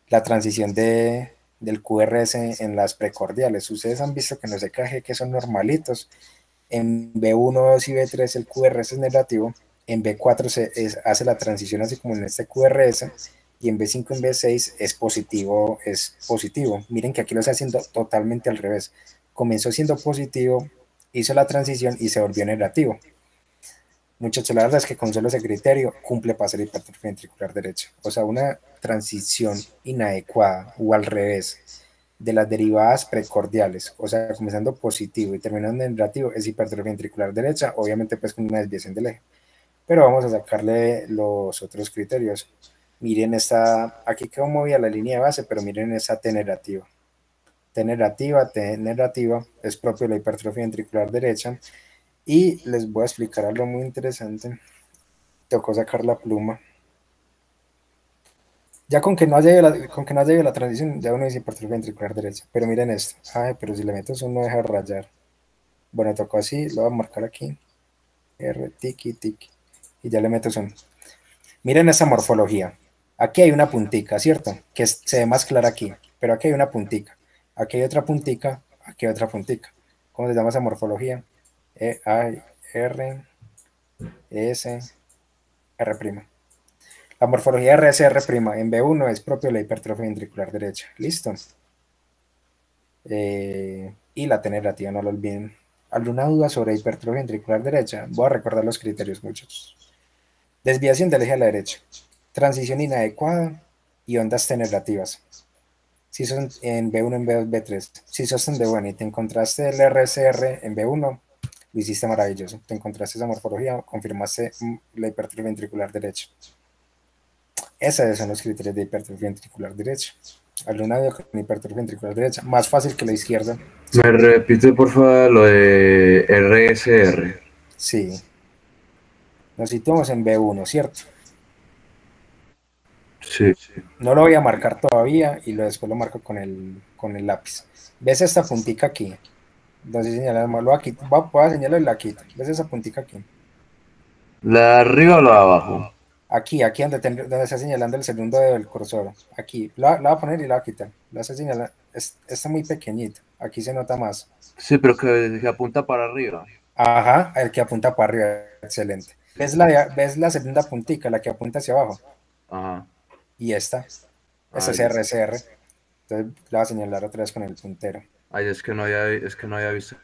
La transición del QRS en las precordiales. Ustedes han visto que en los EKG que son normalitos, en B1, 2 y B3 el QRS es negativo, en B4 hace la transición así como en este QRS, y en B5 y en B6 es positivo. Miren que aquí lo está haciendo totalmente al revés. Comenzó siendo positivo, hizo la transición y se volvió negativo. Muchachos, la verdad es que con solo ese criterio cumple para ser hipertrofia ventricular derecha. O sea, una transición inadecuada o al revés de las derivadas precordiales, o sea, comenzando positivo y terminando en negativo, es hipertrofia ventricular derecha, obviamente pues con una desviación del eje. Pero vamos a sacarle los otros criterios. Miren esta, aquí quedó movida la línea de base, pero miren esta T negativa. T negativa es propio de la hipertrofia ventricular derecha. Y les voy a explicar algo muy interesante. Tocó sacar la pluma. Ya con que no haya ido la transición, ya uno dice hipertrofia ventricular derecha. Pero miren esto. Ay, pero si le meto zoom no deja rayar. Bueno, tocó así, lo voy a marcar aquí. R, tiki, tiki. Y ya le meto zoom. Miren esa morfología. Aquí hay una puntica, ¿cierto? Que se ve más clara aquí. Pero aquí hay una puntica. Aquí hay otra puntica. Aquí hay otra puntica. ¿Cómo se llama esa morfología? R, S, R'. La morfología RSR' en B1 es propio de la hipertrofia ventricular derecha. ¿Listo? Y la T negativa, no lo olviden. ¿Alguna duda sobre hipertrofia ventricular derecha? Voy a recordar los criterios, muchachos. Desviación del eje a la derecha. Transición inadecuada y ondas T negativas. Si sos en B1, en B2, B3. Si sos en B1 y te encontraste el RSR en B1, lo hiciste maravilloso. Te encontraste esa morfología, confirmaste la hipertrofia ventricular derecha. Esos son los criterios de hipertrofia ventricular derecha. Alumnado con hipertrofia ventricular derecha, más fácil que la izquierda. ¿Me repite, por favor, lo de RSR? Sí. Nos situamos en B1, ¿cierto? Sí. No lo voy a marcar todavía y después lo marco con el lápiz. ¿Ves esta puntica aquí? Entonces señalamos, aquí, voy a señalar la quito. ¿Ves esa puntica aquí? ¿La de arriba o la de abajo? Aquí donde está señalando el segundo dedo del cursor. Aquí, la voy a poner y la voy a quitar. La está señalando, está muy pequeñito. Aquí se nota más. Sí, pero que apunta para arriba. Ajá, el que apunta para arriba, excelente. ¿Ves la segunda puntica, la que apunta hacia abajo? Ajá. Y esta es Ay, RSR. Entonces la voy a señalar otra vez con el puntero. ay, es que no había visto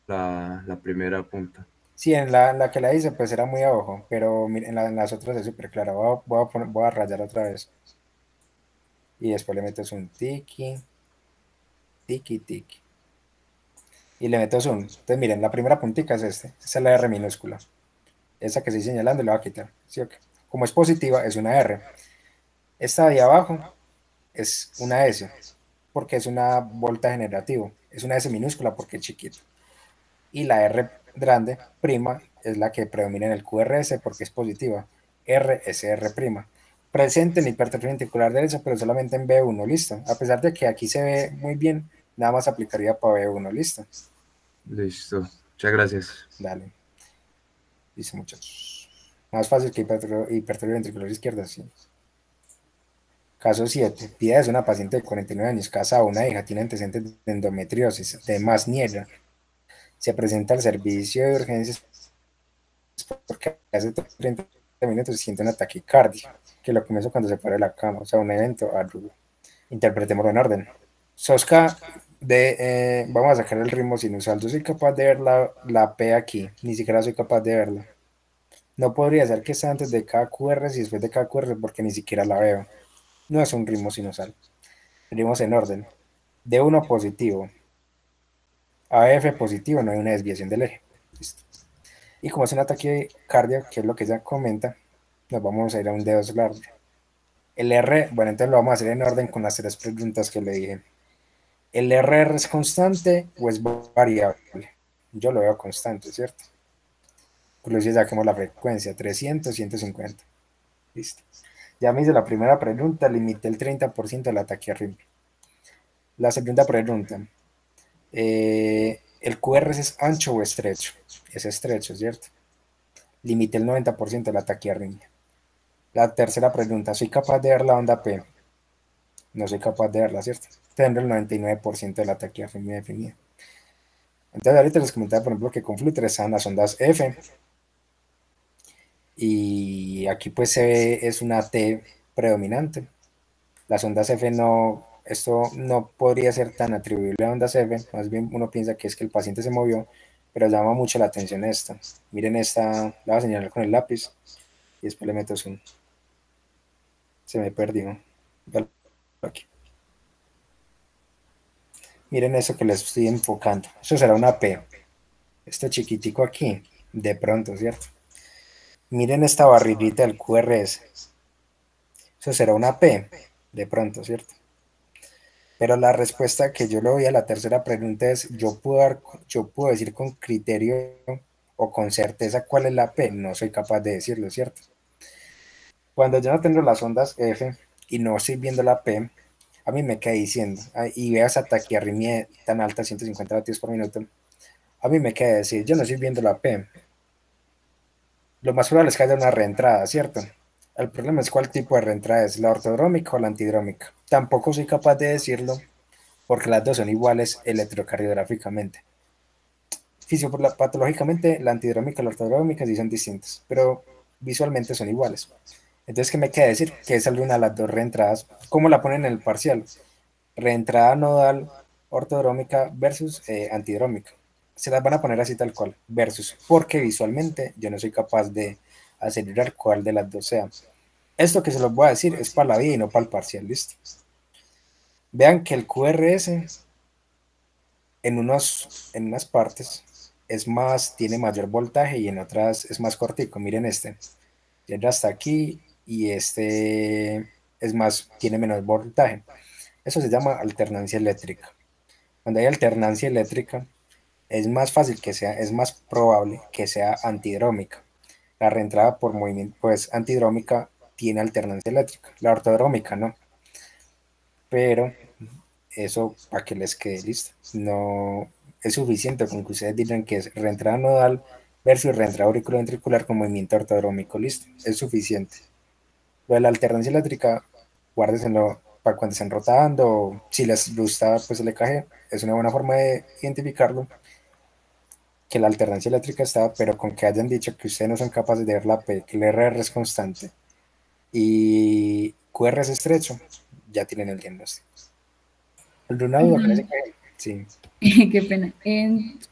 la primera punta. Sí, en la que la hice pues era muy abajo, pero en las otras es súper clara. Voy a rayar otra vez. Y después le meto un tiki, tiki, tiki. Y le meto zoom. Entonces miren, la primera puntica es esta es la R minúscula. Esa que estoy señalando la voy a quitar. ¿Sí? Okay. Como es positiva, es una R. Esta de abajo es una S, porque es una volta generativo. Es una S minúscula porque es chiquito. Y la R grande, prima, es la que predomina en el QRS porque es positiva. RSR prima. Presente en hipertrofia ventricular derecha, pero solamente en B1, listo. A pesar de que aquí se ve muy bien, nada más aplicaría para B1, listo. Listo. Muchas gracias. Dale. Listo, muchachos. Más fácil que hipertrofia ventricular izquierda, sí. Caso 7. Pida es una paciente de 49 años, casada, una hija, tiene antecedentes de endometriosis, de más niebla. Se presenta al servicio de urgencias porque hace 30 minutos siente una taquicardia, que lo comienza cuando se para de la cama, o sea, un evento agudo. Interpretémoslo en orden. Sosca, vamos a sacar el ritmo sinusal. Yo soy capaz de ver la P aquí, ni siquiera soy capaz de verla. No podría ser que sea antes de cada QR y después de cada QR porque ni siquiera la veo. No es un ritmo sinusal. Ritmos en orden. D1 positivo. AF positivo, no hay una desviación del eje. Listo. Y como es un ataque cardíaco, que es lo que ella comenta, nos vamos a ir a un D2 largo. El R, bueno, entonces lo vamos a hacer en orden con las tres preguntas que le dije. ¿El RR es constante o es variable? Yo lo veo constante, ¿cierto? Inclusive saquemos la frecuencia, 300, 150. Listo. Ya me hice la primera pregunta, limité el 30% del ataque arritmia. La segunda pregunta, ¿el QR es ancho o estrecho? Es estrecho, ¿cierto? Limité el 90% del ataque arritmia. La tercera pregunta, ¿soy capaz de ver la onda P? No soy capaz de verla, ¿cierto? Tendré el 99% del ataque arritmia definida. Entonces ahorita les comentaba, por ejemplo, que con Flutter están las ondas F, y aquí pues se ve, es una T predominante. Las ondas F no, esto no podría ser tan atribuible a ondas F, más bien uno piensa que es que el paciente se movió, pero llama mucho la atención esta. Miren esta, la voy a señalar con el lápiz y después le meto zoom. Se me perdió. Aquí. Miren eso que les estoy enfocando. Eso será una P. Este chiquitico aquí, de pronto, ¿cierto? Miren esta barriguita del QRS. Eso será una P, de pronto, ¿cierto? Pero la respuesta que yo le doy a la tercera pregunta es, yo puedo decir con criterio o con certeza cuál es la P. No soy capaz de decirlo, ¿cierto? Cuando yo no tengo las ondas F y no estoy viendo la P, a mí me queda diciendo, y veo esa taquiarritmia tan alta, 150 latidos por minuto, a mí me queda decir, yo no estoy viendo la P. Lo más probable es que haya una reentrada, ¿cierto? El problema es cuál tipo de reentrada es, la ortodrómica o la antidrómica. Tampoco soy capaz de decirlo porque las dos son iguales electrocardiográficamente. Patológicamente, la antidrómica y la ortodrómica sí son distintas, pero visualmente son iguales. Entonces, ¿qué me queda decir? Que es alguna de las dos reentradas. ¿Cómo la ponen en el parcial? Reentrada nodal ortodrómica versus antidrómica. Se las van a poner así tal cual, versus, porque visualmente yo no soy capaz de asegurar cuál de las dos sea. Esto que se los voy a decir es para la vida y no para el parcial, ¿listo? Vean que el QRS en unas partes tiene mayor voltaje y en otras es más cortico. Miren este, llega hasta aquí y este tiene menos voltaje. Eso se llama alternancia eléctrica. Cuando hay alternancia eléctrica, es más fácil que sea, es más probable que sea antidrómica. La reentrada por movimiento, pues antidrómica tiene alternancia eléctrica, la ortodrómica no. Pero eso para que les quede listo. No es suficiente con que ustedes digan que es reentrada nodal versus reentrada auriculoventricular con movimiento ortodrómico, listo, es suficiente. Lo de la alternancia eléctrica, guárdenselo para cuando estén rotando, si les gusta pues el EKG, es una buena forma de identificarlo, que la alternancia eléctrica está, pero con que hayan dicho que ustedes no son capaces de ver la P, que el RR es constante y QR es estrecho, ya tienen el diagnóstico. ¿Alguna duda con ese EKG? Sí. Qué pena.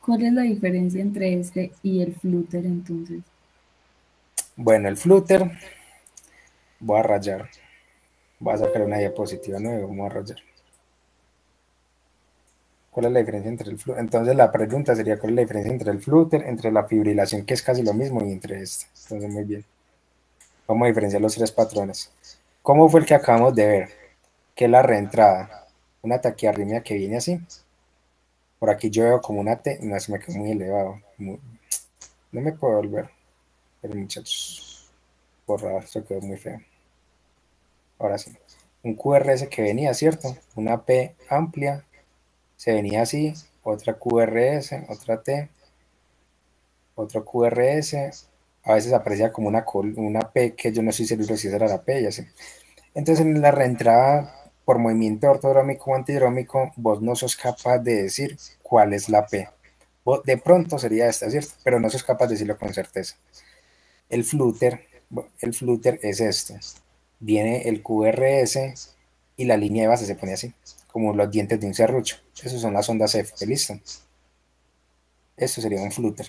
¿Cuál es la diferencia entre este y el flúter entonces? Bueno, el flúter, voy a rayar, voy a sacar una diapositiva nueva, vamos a rayar. ¿Cuál es la diferencia entre el flúter? Entonces la pregunta sería, ¿cuál es la diferencia entre el flúter, entre la fibrilación, que es casi lo mismo, y entre este? Entonces, muy bien. Vamos a diferenciar los tres patrones. ¿Cómo fue el que acabamos de ver? Que es la reentrada, una taquiarritmia que viene así. Por aquí yo veo como una T, no, se me quedó muy elevado. No me puedo volver. Pero muchachos, borrar, se quedó muy feo. Ahora sí. Un QRS que venía, ¿cierto? Una P amplia, se venía así, otra QRS, otra T, otro QRS, a veces aparecía como una P que yo no estoy seguro si esa era la P y así. Entonces en la reentrada por movimiento ortodrómico o antidrómico, vos no sos capaz de decir cuál es la P. De pronto sería esta, ¿cierto? Pero no sos capaz de decirlo con certeza. El flúter es esto. Viene el QRS y la línea de base se pone así, como los dientes de un serrucho. Esas son las ondas F, ¿listo? Esto sería un flúter.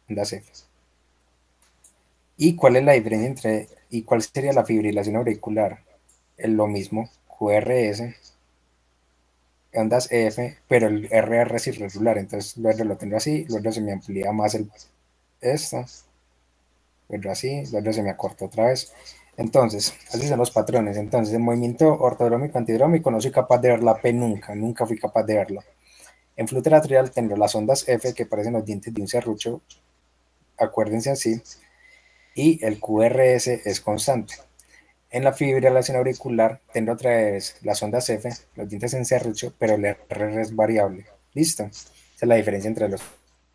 Ondas F. ¿Y cuál es la diferencia y cuál sería la fibrilación auricular? Es lo mismo, QRS, ondas F, pero el RR es irregular, entonces luego lo tengo así, luego se me amplía más esto, luego así, luego se me acorta otra vez. Entonces, así son los patrones. Entonces, en movimiento ortodrómico, antidrómico, no soy capaz de ver la P nunca fui capaz de verlo. En flúter atrial tengo las ondas F que parecen los dientes de un serrucho, acuérdense así, y el QRS es constante. En la fibrilación auricular tengo otra vez las ondas F, los dientes en serrucho, pero el RR es variable. ¿Listo? Esa es la diferencia entre los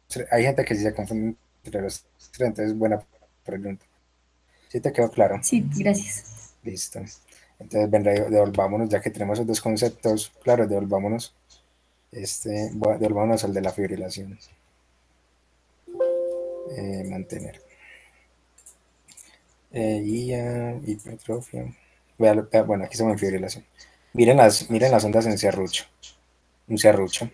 tres. Hay gente que sí se confunde entre los tres, entonces buena pregunta. ¿Sí te quedó claro? Sí, gracias. Listo. Entonces, devolvámonos, ya que tenemos esos dos conceptos claros, devolvámonos al de la fibrilación. Mantener. Hipertrofia. Bueno, aquí estamos en fibrilación. Miren las ondas en serrucho. Un serrucho.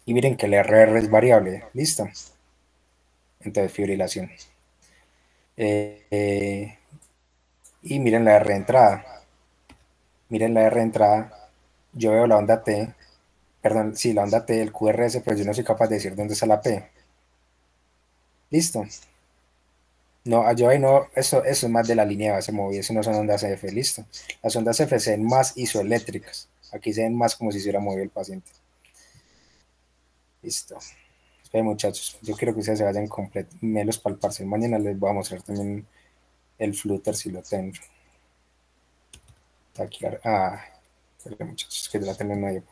Y miren que el RR es variable. ¿Listo? Entonces, fibrilación. Y miren la R entrada. Miren la R entrada. Yo veo la onda T. Perdón, sí, la onda T, el QRS, pero yo no soy capaz de decir dónde está la P. ¿Listo? No, yo ahí no, eso es más de la línea de base movida, eso no son ondas F, listo. Las ondas F se ven más isoeléctricas, aquí se ven más como si se hubiera movido el paciente. Listo. Esperen, muchachos, yo quiero que ustedes se vayan completos, melos para el parcial. Mañana les voy a mostrar también el flúter si lo tengo. Aquí, esperen, muchachos, que yo la tengo en medio,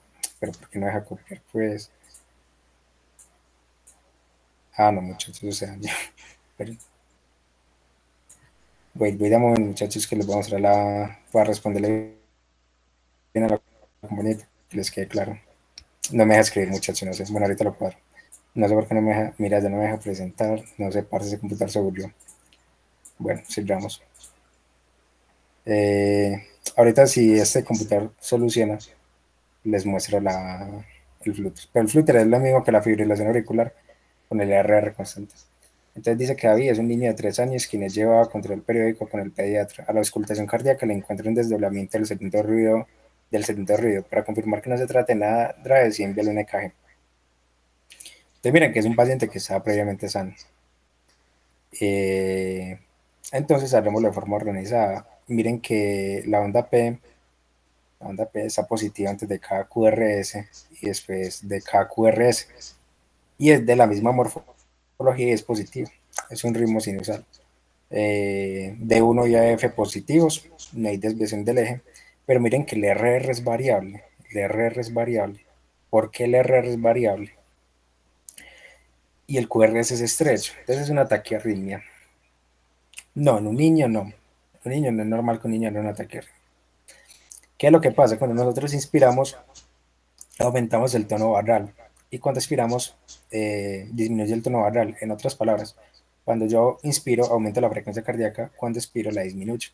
pero ¿por qué no deja copiar? Pues, no, muchachos, o sea, ya, esperen. Voy a mover, muchachos, que les voy a mostrar para responderle bien a la compañía, que les quede claro. No me deja escribir, muchachos, no sé. Bueno, ahorita lo cuadro. No sé por qué no me deja, mira, ya no me deja presentar, no sé, parece ese computador se volvió. Bueno, sigamos. Ahorita si este computador soluciona, les muestro el flúter. Pero el flúter es lo mismo que la fibrilación auricular con el RR constante. Entonces dice que David es un niño de 3 años quien lleva control periódico con el pediatra. A la auscultación cardíaca le encuentra un desdoblamiento del segundo ruido del segundo ruido. Para confirmar que no se trata de nada grave, sí envíale un EKG. Entonces miren que es un paciente que estaba previamente sano. Entonces haremos de forma organizada. Miren que la onda P está positiva antes de cada QRS y después de cada QRS. Y es de la misma morfología y es positivo. Es un ritmo sinusal. D1 y AF positivos, no hay desviación del eje. Pero miren que el RR es variable. El RR es variable. ¿Por qué el RR es variable? Y el QRS es estrecho. Entonces es una taquiarritmia. No, en un niño no. Un niño no es normal que un niño no un ataque. ¿Qué es lo que pasa? Cuando nosotros inspiramos, aumentamos el tono barral. Y cuando expiramos, disminuye el tono barral. En otras palabras, cuando yo inspiro, aumento la frecuencia cardíaca. Cuando expiro, la disminuyo.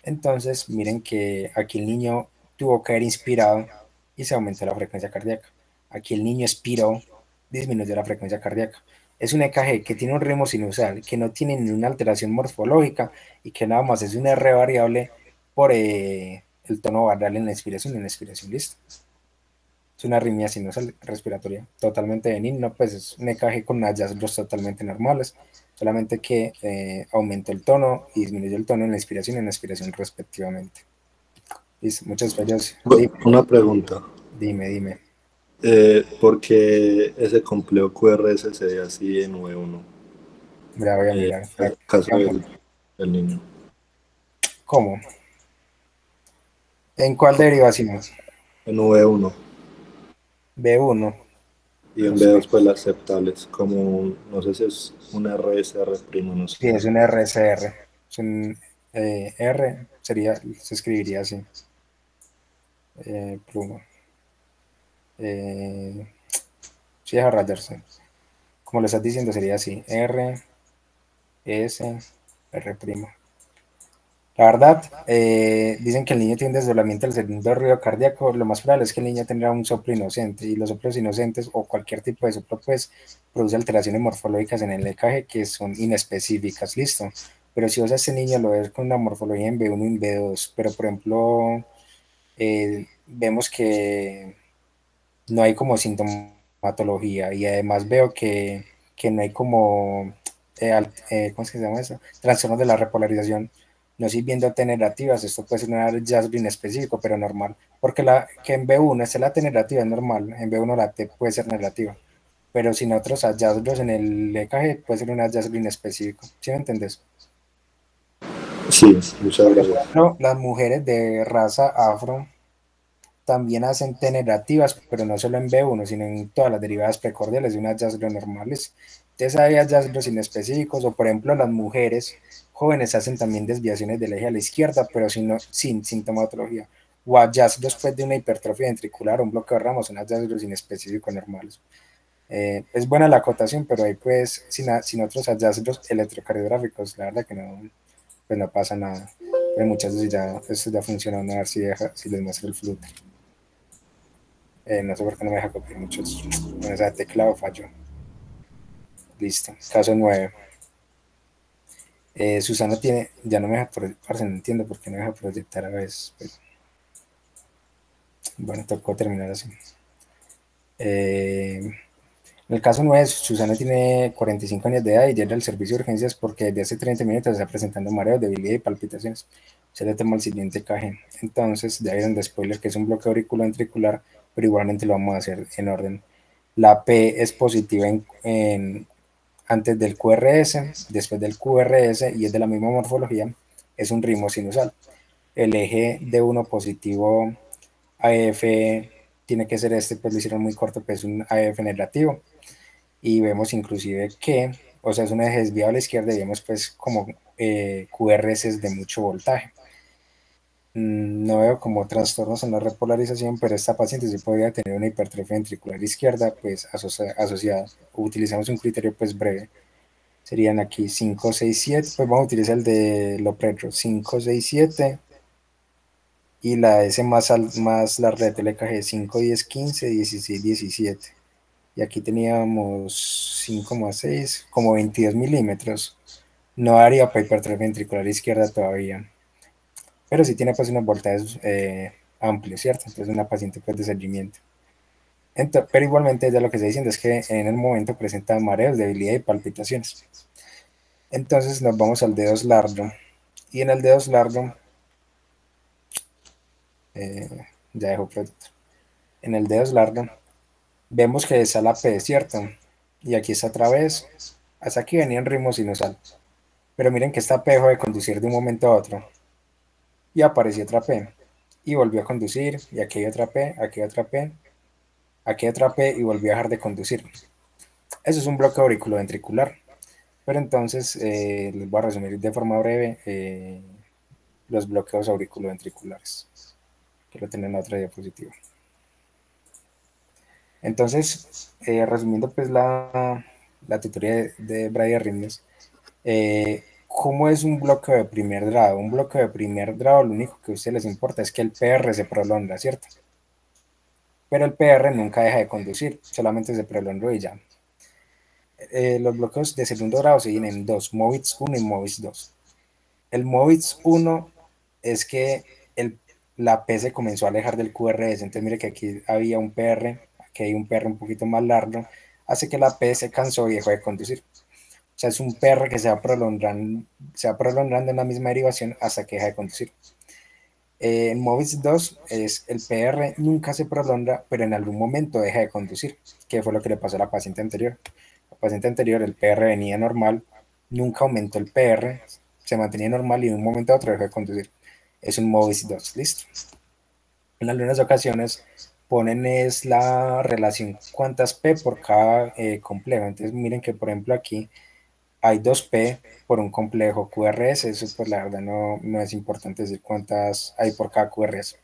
Entonces, miren que aquí el niño tuvo que haber inspirado y se aumentó la frecuencia cardíaca. Aquí el niño expiró, disminuyó la frecuencia cardíaca. Es un EKG que tiene un ritmo sinusal, que no tiene ninguna alteración morfológica y que nada más es una R variable por el tono barral en la inspiración y en la expiración. Listo. Es una arritmia sinusal respiratoria totalmente benigna, pues es un EKG con hallazgos totalmente normales, solamente que aumentó el tono y disminuyó el tono en la inspiración y en la expiración respectivamente. Listo, muchas gracias. Una pregunta. Dime. ¿Por qué ese complejo QRS se ve así en V1? Mira, voy a mirar. En el caso del niño. ¿Cómo? ¿En cuál derivación? En V1. B1. Y en B2 pues las aceptables, como no sé si es un RSR primo, no sé. Sí, es un RSR. Es un R, se escribiría así. Pluma. Sí, es a rayarse. Como lo estás diciendo, sería así. R, S, R'. La verdad, dicen que el niño tiene desdoblamiento del segundo ruido cardíaco. Lo más probable es que el niño tendrá un soplo inocente, y los soplos inocentes o cualquier tipo de soplo pues produce alteraciones morfológicas en el EKG que son inespecíficas. Listo. Pero si vos a este niño lo ves con una morfología en B1 y en B2, pero por ejemplo vemos que no hay como sintomatología, y además veo que no hay como ¿cómo es que se llama eso? Trastornos de la repolarización. No estoy viendo T negativas. Esto puede ser una Jasmine específico, pero normal, porque que en B1 esté la T negativa es normal, en B1 la T puede ser negativa, pero sin otros hallazgos en el EKG puede ser una Jasmine específico. ¿Sí me entendés? Sí, muchas gracias. Pero las mujeres de raza afro también hacen T negativas, pero no solo en B1, sino en todas las derivadas precordiales de unas hallazgos normales. Entonces hay hallazgos inespecíficos, o por ejemplo las mujeres jóvenes hacen también desviaciones del eje a la izquierda, pero sin sintomatología, o hallazgos después de una hipertrofia ventricular o un bloqueo de ramos, son hallazgos inespecíficos normales. Es buena la acotación, pero ahí pues sin otros hallazgos electrocardiográficos, la verdad que pues no pasa nada. Pero muchas veces esto ya funciona, a ver si les muestro el flute. No sé por qué no me deja copiar muchos. Con esa teclado falló. Listo. Caso 9. Susana tiene. Ya no me deja proyectar. No entiendo por qué no me deja proyectar a veces. Pero... Bueno, tocó terminar así. En el caso 9, Susana tiene 45 años de edad y llega al servicio de urgencias porque desde hace 30 minutos está presentando mareos, debilidad y palpitaciones. Se le toma el siguiente EKG. Entonces, ya vieron de spoiler que es un bloqueo auriculoventricular, pero igualmente lo vamos a hacer en orden. La P es positiva antes del QRS, después del QRS, y es de la misma morfología, es un ritmo sinusal. El eje D1 positivo AF tiene que ser pues lo hicieron muy corto, pues es un AF negativo. Y vemos inclusive que, o sea, es un eje desviado a la izquierda y vemos pues como QRS de mucho voltaje. No veo como trastornos en la repolarización, pero esta paciente sí podría tener una hipertrofia ventricular izquierda pues asociada. Utilizamos un criterio pues breve. Serían aquí 5, 6, 7, pues vamos a utilizar el de Lopretro, 5, 6, 7, y la S más la red del EKG, 5, 10, 15, 16, 17. Y aquí teníamos 5 más 6, como 22 milímetros. No haría para hipertrofia ventricular izquierda todavía, pero sí tiene pues unos voltajes amplio, ¿cierto? Entonces una paciente pues, de seguimiento. Pero igualmente ella lo que está diciendo es que en el momento presenta mareos, debilidad y palpitaciones. Entonces nos vamos al dedo largo. Y en el dedo largo, ya dejo producto. En el dedo largo, vemos que está la P, ¿cierto? Y aquí está otra vez. Hasta aquí venía en ritmo sinusal. Pero miren que esta P dejó de conducir de un momento a otro. Y apareció otra P. Y volvió a conducir. Y aquí hay otra P, aquí hay otra P, aquí hay otra P y volvió a dejar de conducir. Eso es un bloqueo auriculoventricular. Pero entonces les voy a resumir de forma breve los bloqueos auriculoventriculares. Quiero tener en otra diapositiva. Entonces, resumiendo pues la tutoría de bradiarritmias, ¿cómo es un bloqueo de primer grado? Un bloqueo de primer grado, lo único que a ustedes les importa es que el PR se prolonga, ¿cierto? Pero el PR nunca deja de conducir, solamente se prolongó y ya. Los bloqueos de segundo grado se dividen en dos, MOVITS 1 y MOVITS 2. El MOVITS 1 es que la P se comenzó a alejar del QRS, entonces mire que aquí había un PR, aquí hay un PR un poquito más largo, hace que la P se cansó y dejó de conducir. O sea, es un PR que se va prolongando en la misma derivación hasta que deja de conducir. En MOVITS 2 es el PR nunca se prolonga, pero en algún momento deja de conducir, que fue lo que le pasó a la paciente anterior. La paciente anterior, el PR venía normal, nunca aumentó el PR, se mantenía normal y en un momento a otro dejó de conducir. Es un MOVITS 2, listo. En algunas ocasiones ponen es la relación cuántas P por cada complejo. Entonces miren que por ejemplo aquí hay 2P por un complejo QRS, eso pues la verdad no es importante decir cuántas hay por cada QRS.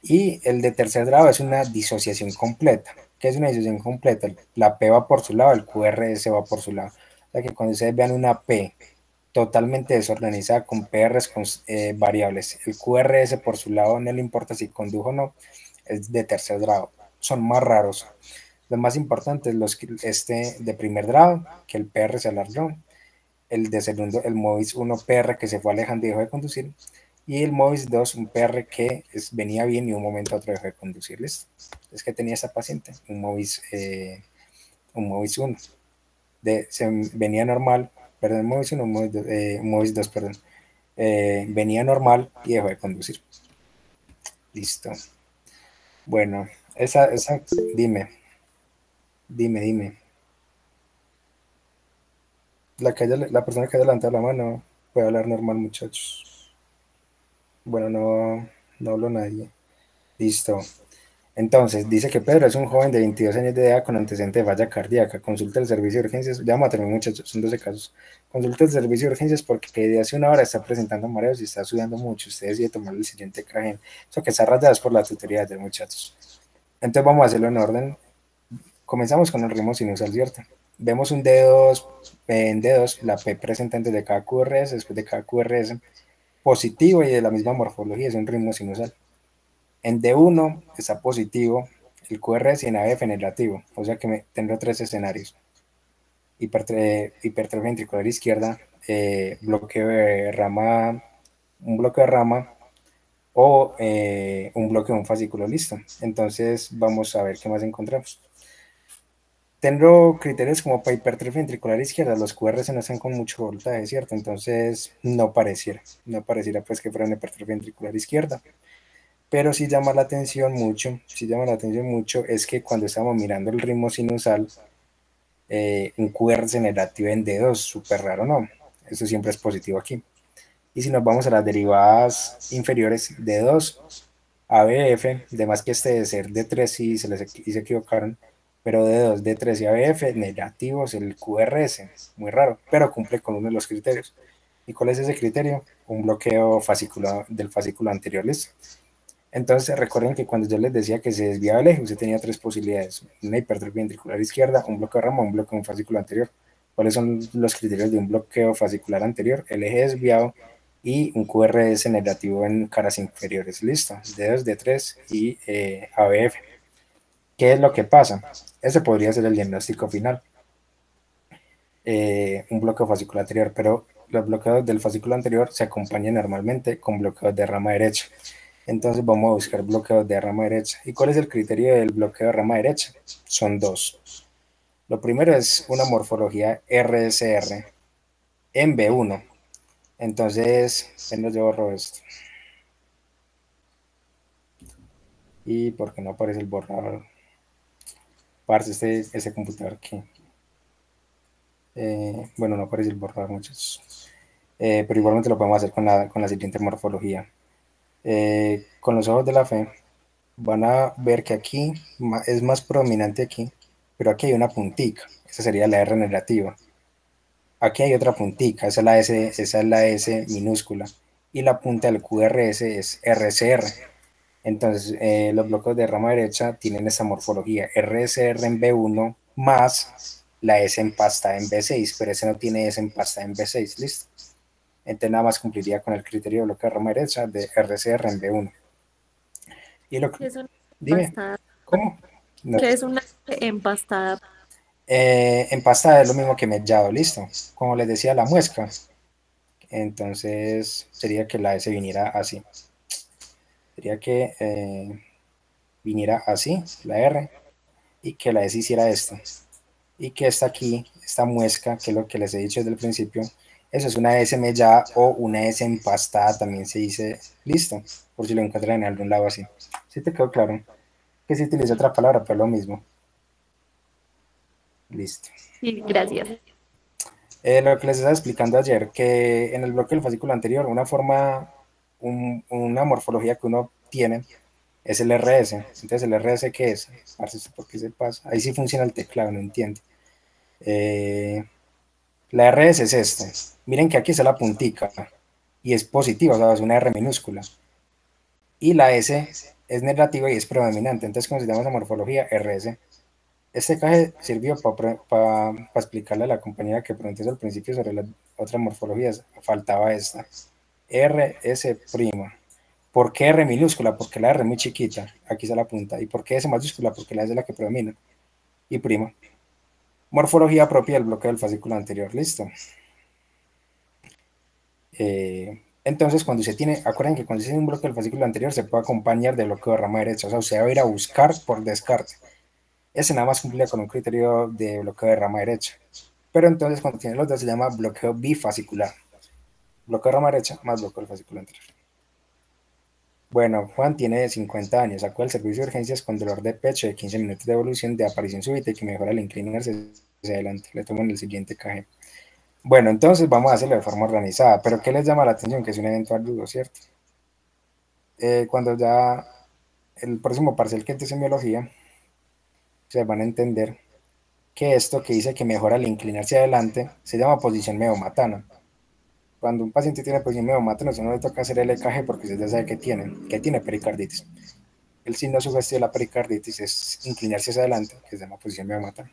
Y el de tercer grado es una disociación completa. ¿Qué es una disociación completa? La P va por su lado, el QRS va por su lado. O sea que cuando ustedes vean una P totalmente desorganizada con PRs variables, el QRS por su lado no le importa si condujo o no, es de tercer grado. Son más raros. Lo más importante es de primer grado, que el PR se alargó, el de segundo, el MOVIS 1 PR que se fue alejando y dejó de conducir, y el MOVIS 2, un PR que venía bien y un momento a otro dejó de conducir. ¿Listo? Es que tenía esta paciente, un MOVIS 1, venía normal, perdón, MOVIS 1, MOVIS 2, perdón, venía normal y dejó de conducir. Listo. Bueno, dime. La persona que haya levantado la mano puede hablar normal, muchachos. Bueno, no habló nadie. Listo. Entonces, dice que Pedro es un joven de 22 años de edad con antecedente de falla cardíaca. Consulta el servicio de urgencias. Ya vamos a terminar, muchachos, son 12 casos. Consulta el servicio de urgencias porque desde hace una hora está presentando mareos y está sudando mucho. Ustedes deciden tomar el siguiente cajen. Eso que está rayado es por la tutoría de muchachos. Entonces, vamos a hacerlo en orden. Comenzamos con el ritmo sinusal, ¿cierto? Vemos en D2 la P presentante de cada QRS, después de cada QRS positivo y de la misma morfología, es un ritmo sinusal. En D1 está positivo el QRS y en AF negativo, o sea que tendré tres escenarios. Hipertrofia ventricular izquierda, un bloqueo de rama o un bloqueo de un fascículo, listo. Entonces vamos a ver qué más encontramos. Tengo criterios como para hipertrofia ventricular izquierda, los QRS no están con mucho voltaje, ¿cierto? Entonces no pareciera pues que fuera una hipertrofia ventricular izquierda. Pero sí llama la atención mucho, es que cuando estamos mirando el ritmo sinusal, un QRS negativo en D2, súper raro, ¿no? Eso siempre es positivo aquí. Y si nos vamos a las derivadas inferiores, D2, ABF, de más que de ser D3 y se equivocaron, pero D2, D3 y ABF negativos el QRS, muy raro, pero cumple con uno de los criterios. ¿Y cuál es ese criterio? Un bloqueo del fascículo anterior, ¿listo? Entonces recuerden que cuando yo les decía que se desviaba el eje, usted tenía tres posibilidades: una hipertrofia ventricular izquierda, un bloqueo de rama, un bloqueo de un fascículo anterior. ¿Cuáles son los criterios de un bloqueo fascicular anterior? El eje desviado y un QRS negativo en caras inferiores. Listo, D2, D3 y ABF. ¿Qué es lo que pasa? Ese podría ser el diagnóstico final. Un bloqueo fascicular anterior, pero los bloqueos del fascículo anterior se acompañan normalmente con bloqueos de rama derecha. Entonces vamos a buscar bloqueos de rama derecha. ¿Y cuál es el criterio del bloqueo de rama derecha? Son dos. Lo primero es una morfología RSR en B1. Entonces, bueno, yo borro esto. ¿Y por qué no aparece el borrador? Parce, este computador aquí. Bueno, no aparece el borrador, muchachos. Pero igualmente lo podemos hacer con la siguiente morfología. Con los ojos de la fe, van a ver que aquí es más prominente aquí, pero aquí hay una puntica. Esa sería la R negativa. Aquí hay otra puntica, esa es la S minúscula. Y la punta del QRS es RCR. Entonces, los bloques de rama derecha tienen esta morfología, RSR en B1 más la S empastada en B6, pero ese no tiene S empastada en B6, ¿listo? Entonces nada más cumpliría con el criterio de bloque de rama derecha de RSR en B1. Y lo que... Es una Dime, empastada. ¿cómo? No. ¿Qué es una empastada? Empastada es lo mismo que mellado, ¿listo? Como les decía, la muesca. Entonces sería que la S viniera así. Sería que viniera así, la R, y que la S hiciera esto. Y que esta aquí, esta muesca, que es lo que les he dicho desde el principio, eso es una S mellada o una S empastada, también se dice, listo, por si lo encuentran en algún lado así. ¿Sí te quedó claro? Que se utiliza otra palabra, pero lo mismo. Listo. Sí, gracias. Lo que les estaba explicando ayer, que en el bloque del fascículo anterior, una morfología que uno tiene es el RS. Entonces, ¿el RS qué es? ¿Por qué se pasa? Ahí sí funciona el teclado, no entiendo. La RS es esto. Miren que aquí está la puntica y es positiva, o sea, es una R minúscula. Y la S es negativa y es predominante. Entonces, ¿cómo se llama esa morfología? RS. Este caje sirvió para explicarle a la compañera que pregunté al principio sobre las otras morfologías. Faltaba esta. RS'. ¿Por qué R minúscula? Porque la R es muy chiquita. Aquí está la punta. ¿Y por qué S mayúscula? Porque la S es la que predomina. Y prima. Morfología propia del bloque del fascículo anterior. Listo. Entonces, cuando usted tiene, acuérdense que cuando usted tiene un bloque del fascículo anterior, se puede acompañar de bloqueo de rama derecha. O sea, usted va a ir a buscar por descarte. Ese nada más cumplía con un criterio de bloqueo de rama derecha. Pero entonces, cuando tiene los dos, se llama bloqueo bifascicular. Bloqueo de rama derecha más bloqueo del fascículo anterior. Bueno, Juan tiene 50 años, acude al servicio de urgencias con dolor de pecho de 15 minutos de evolución de aparición súbita y que mejora el inclinarse hacia adelante. Le tomo en el siguiente KG. Bueno, entonces vamos a hacerlo de forma organizada, pero ¿qué les llama la atención? Que es un evento agudo, ¿cierto? Cuando ya el próximo parcial que es en biología, se van a entender que esto que dice que mejora el inclinarse adelante se llama posición meomatana. Cuando un paciente tiene posición meomatana, no le toca hacer el EKG porque se ya sabe que tiene pericarditis. El signo sugestivo de la pericarditis es inclinarse hacia adelante, que se llama posición meomatana.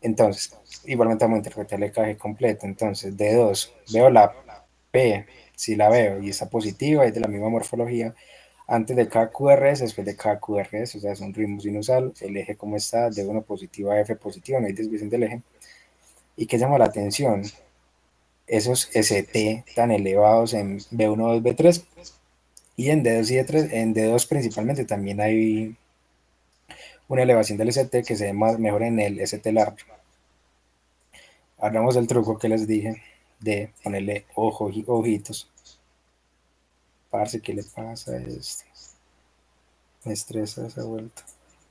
Entonces, igualmente vamos a interpretar el EKG completo. Entonces, D2, veo la P, si la veo y está positiva, es de la misma morfología, antes de cada QRS, después de cada QRS, o sea, es un ritmo sinusal, el eje como está, D1 positivo a F positivo, no hay desviación del eje. ¿Y qué llama la atención? Esos ST tan elevados en B1, 2, B3 y en D2 y D3, en D2 principalmente también hay una elevación del ST que se ve mejor en el ST largo. Hablamos del truco que les dije de ponerle ojitos. Parce, ¿qué le pasa a esto? Me estresa esa vuelta.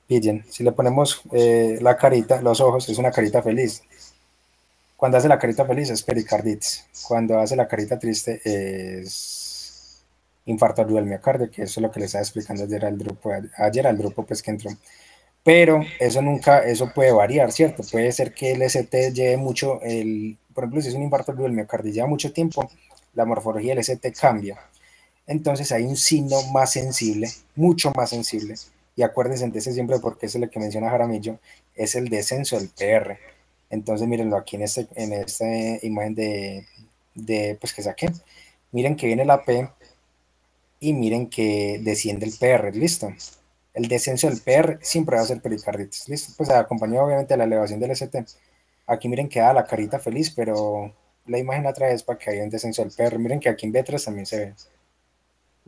Pillen, si le ponemos la carita, los ojos, es una carita feliz. Cuando hace la carita feliz es pericarditis. Cuando hace la carita triste es infarto agudo del miocardio, que eso es lo que les estaba explicando ayer al grupo pues que entró. Pero eso puede variar, ¿cierto? Puede ser que el ST lleve mucho, por ejemplo, si es un infarto agudo del miocardio, lleva mucho tiempo, la morfología del ST cambia. Entonces hay un signo más sensible, mucho más sensible, y acuérdense de ese siempre porque es el que menciona Jaramillo, es el descenso del PR. Entonces mírenlo aquí en esta imagen pues que saqué. Miren que viene la P y miren que desciende el PR, listo. El descenso del PR siempre va a ser pericarditis, listo. Pues acompañado obviamente de la elevación del ST. Aquí miren que da la carita feliz, pero la imagen atrás es para que haya un descenso del PR. Miren que aquí en B3 también se ve.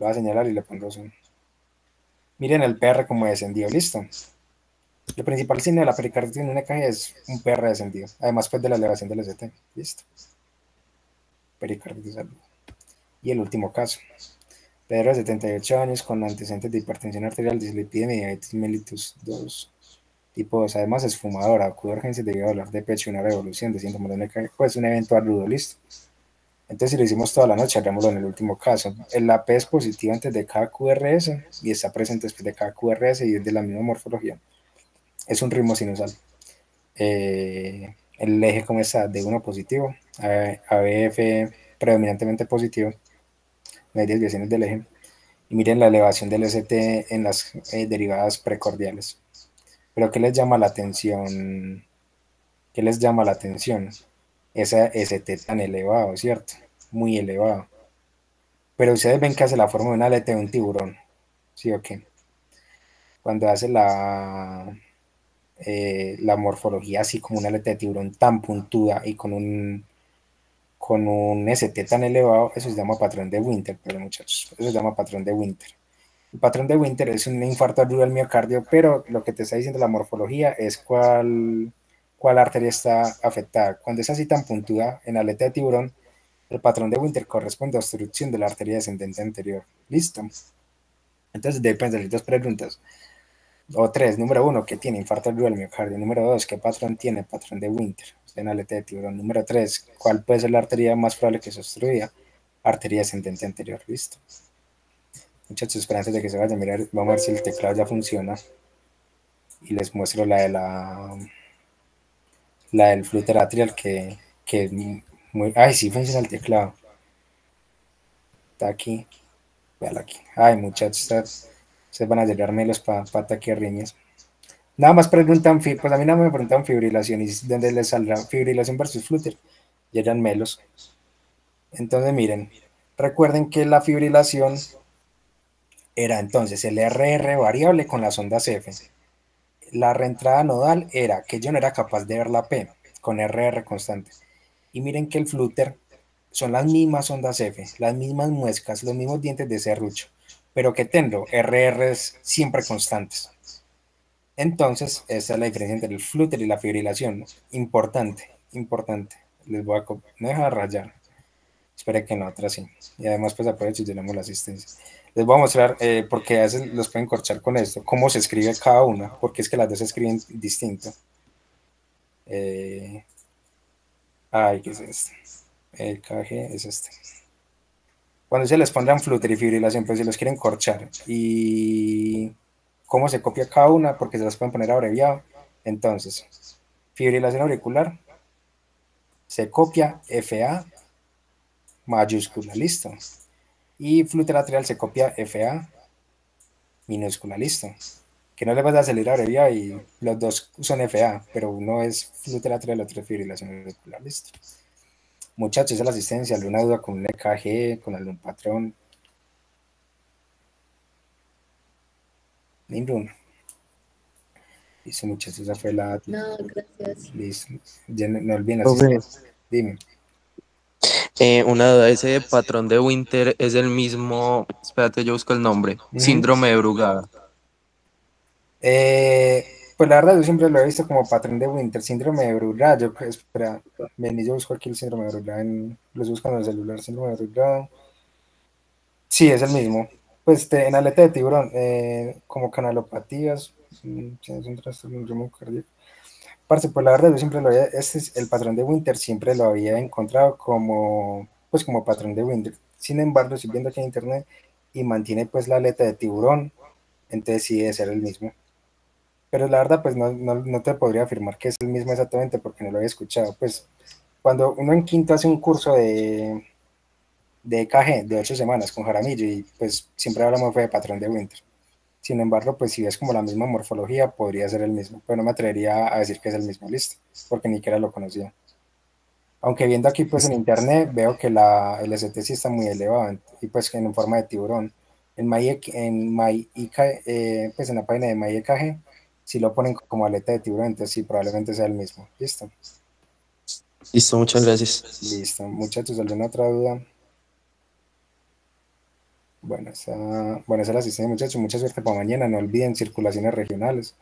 Lo voy a señalar y le pongo zoom. Miren el PR como descendió, listo. El principal signo de la pericarditis en un EKG es un PR descendido, además pues de la elevación del ST, listo. Pericarditis aguda. Y el último caso. Pedro de 78 años con antecedentes de hipertensión arterial, dislipidemia y diabetes mellitus 2, tipo 2. Además es fumadora, acude a urgencias debido a dolor de pecho y una revolución de síntomas de un EKG, pues un evento agudo, listo. Entonces si lo hicimos toda la noche, hagámoslo en el último caso. La P es positiva antes de cada QRS y está presente después de cada QRS y es de la misma morfología. Es un ritmo sinusal. El eje como está, D1 positivo, ABF predominantemente positivo, no hay desviaciones del eje. Y miren la elevación del ST en las derivadas precordiales. Pero ¿qué les llama la atención? ¿Qué les llama la atención? Esa ST tan elevado, ¿cierto? Muy elevado. Pero ustedes ven que hace la forma de una aleta de un tiburón, ¿sí o qué? Cuando hace la morfología así como una aleta de tiburón tan puntuda y con un ST tan elevado, eso se llama patrón de Winter, pero muchachos, eso se llama patrón de Winter. El patrón de Winter es un infarto agudo del miocardio, pero lo que te está diciendo la morfología es cuál arteria está afectada. Cuando es así tan puntuda en aleta de tiburón, el patrón de Winter corresponde a obstrucción de la arteria descendente anterior. ¿Listo? Entonces depende de las dos preguntas. O tres, número uno, ¿qué tiene? Infarto agudo del miocardio. Número dos, ¿qué patrón tiene? Patrón de Winter, en aleta de tiburón. Número tres, ¿cuál puede ser la arteria más probable que se obstruya? Arteria descendente anterior. ¿Listo? Muchachos, espera, antes de que se vaya a mirar, vamos a ver si el teclado ya funciona. Y les muestro la del flúter atrial que muy... Ay, sí funciona el teclado. Está aquí. Véala aquí. Ay, muchachos, ustedes van a llegar melos para taquiarritmias. Nada más preguntan, pues a mí no me preguntan fibrilación y dónde les saldrá fibrilación versus flúter. Y eran melos. Entonces, miren, recuerden que la fibrilación era entonces el RR variable con las ondas F. La reentrada nodal era que yo no era capaz de ver la P con RR constante. Y miren que el flúter son las mismas ondas F, las mismas muescas, los mismos dientes de serrucho, pero que tengo RRs siempre constantes. Entonces, esa es la diferencia entre el flúter y la fibrilación. Importante, importante. Les voy a no dejar rayar. Espero que en la otra sí. Y además, pues aprovecho y llenamos la asistencia. Les voy a mostrar, porque a veces los pueden corchar con esto, cómo se escribe cada una, porque es que las dos se escriben distinto. Ay, ¿qué es este? El KG es este. Cuando se les pondrán flúter y fibrilación, pues si los quieren corchar. Y cómo se copia cada una, porque se las pueden poner abreviado. Entonces, fibrilación auricular, se copia FA mayúscula, listo. Y flúter atrial se copia FA minúscula, listo. Que no le vas a salir abreviado y los dos son FA, pero uno es flúter atrial, el otro es fibrilación auricular, listo. Muchachos, esa es la asistencia. ¿Alguna duda con un EKG, con algún patrón? Ninguna. Listo, muchachos, esa fue la... No, gracias. Listo. Ya no olviden Profe, asistencia. Dime. una duda, ese patrón de Winter es el mismo, espérate, yo busco el nombre, síndrome de Brugada. Pues la verdad yo siempre lo he visto como patrón de Winter, síndrome de Brugada. Yo, espera, ven y yo busco aquí el síndrome de Brugada, los busco en el celular, síndrome de Brugada. Sí, es el mismo. Pues en aleta de tiburón, como canalopatías, es un trastorno del ritmo cardíaco. Parce, pues la verdad yo siempre lo había, este es el patrón de Winter, siempre lo había encontrado como, pues como patrón de Winter. Sin embargo, estoy viendo aquí en internet y mantiene pues la aleta de tiburón, entonces sí debe ser el mismo. Pero la verdad pues no te podría afirmar que es el mismo exactamente porque no lo había escuchado. Pues cuando uno en quinto hace un curso de EKG de 8 semanas con Jaramillo y pues siempre hablamos de patrón de Winter. Sin embargo, pues si ves como la misma morfología, podría ser el mismo, pero no me atrevería a decir que es el mismo, listo, porque ni siquiera lo conocía. Aunque viendo aquí pues en internet veo que el ST sí está muy elevado y pues en forma de tiburón. Pues en la página de MyEKG si lo ponen como aleta de tiburón, entonces sí, probablemente sea el mismo, listo. Listo, muchas gracias. Listo, muchachos, ¿alguna otra duda? Bueno, esa es la asistencia, muchachos. Mucha suerte para mañana. No olviden circulaciones regionales.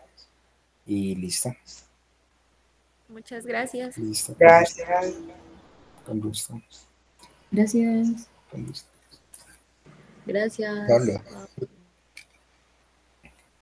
Y listo. Muchas gracias. Listo. Gracias. Con gusto. Gracias. Con gusto. Gracias. Pablo. Ah.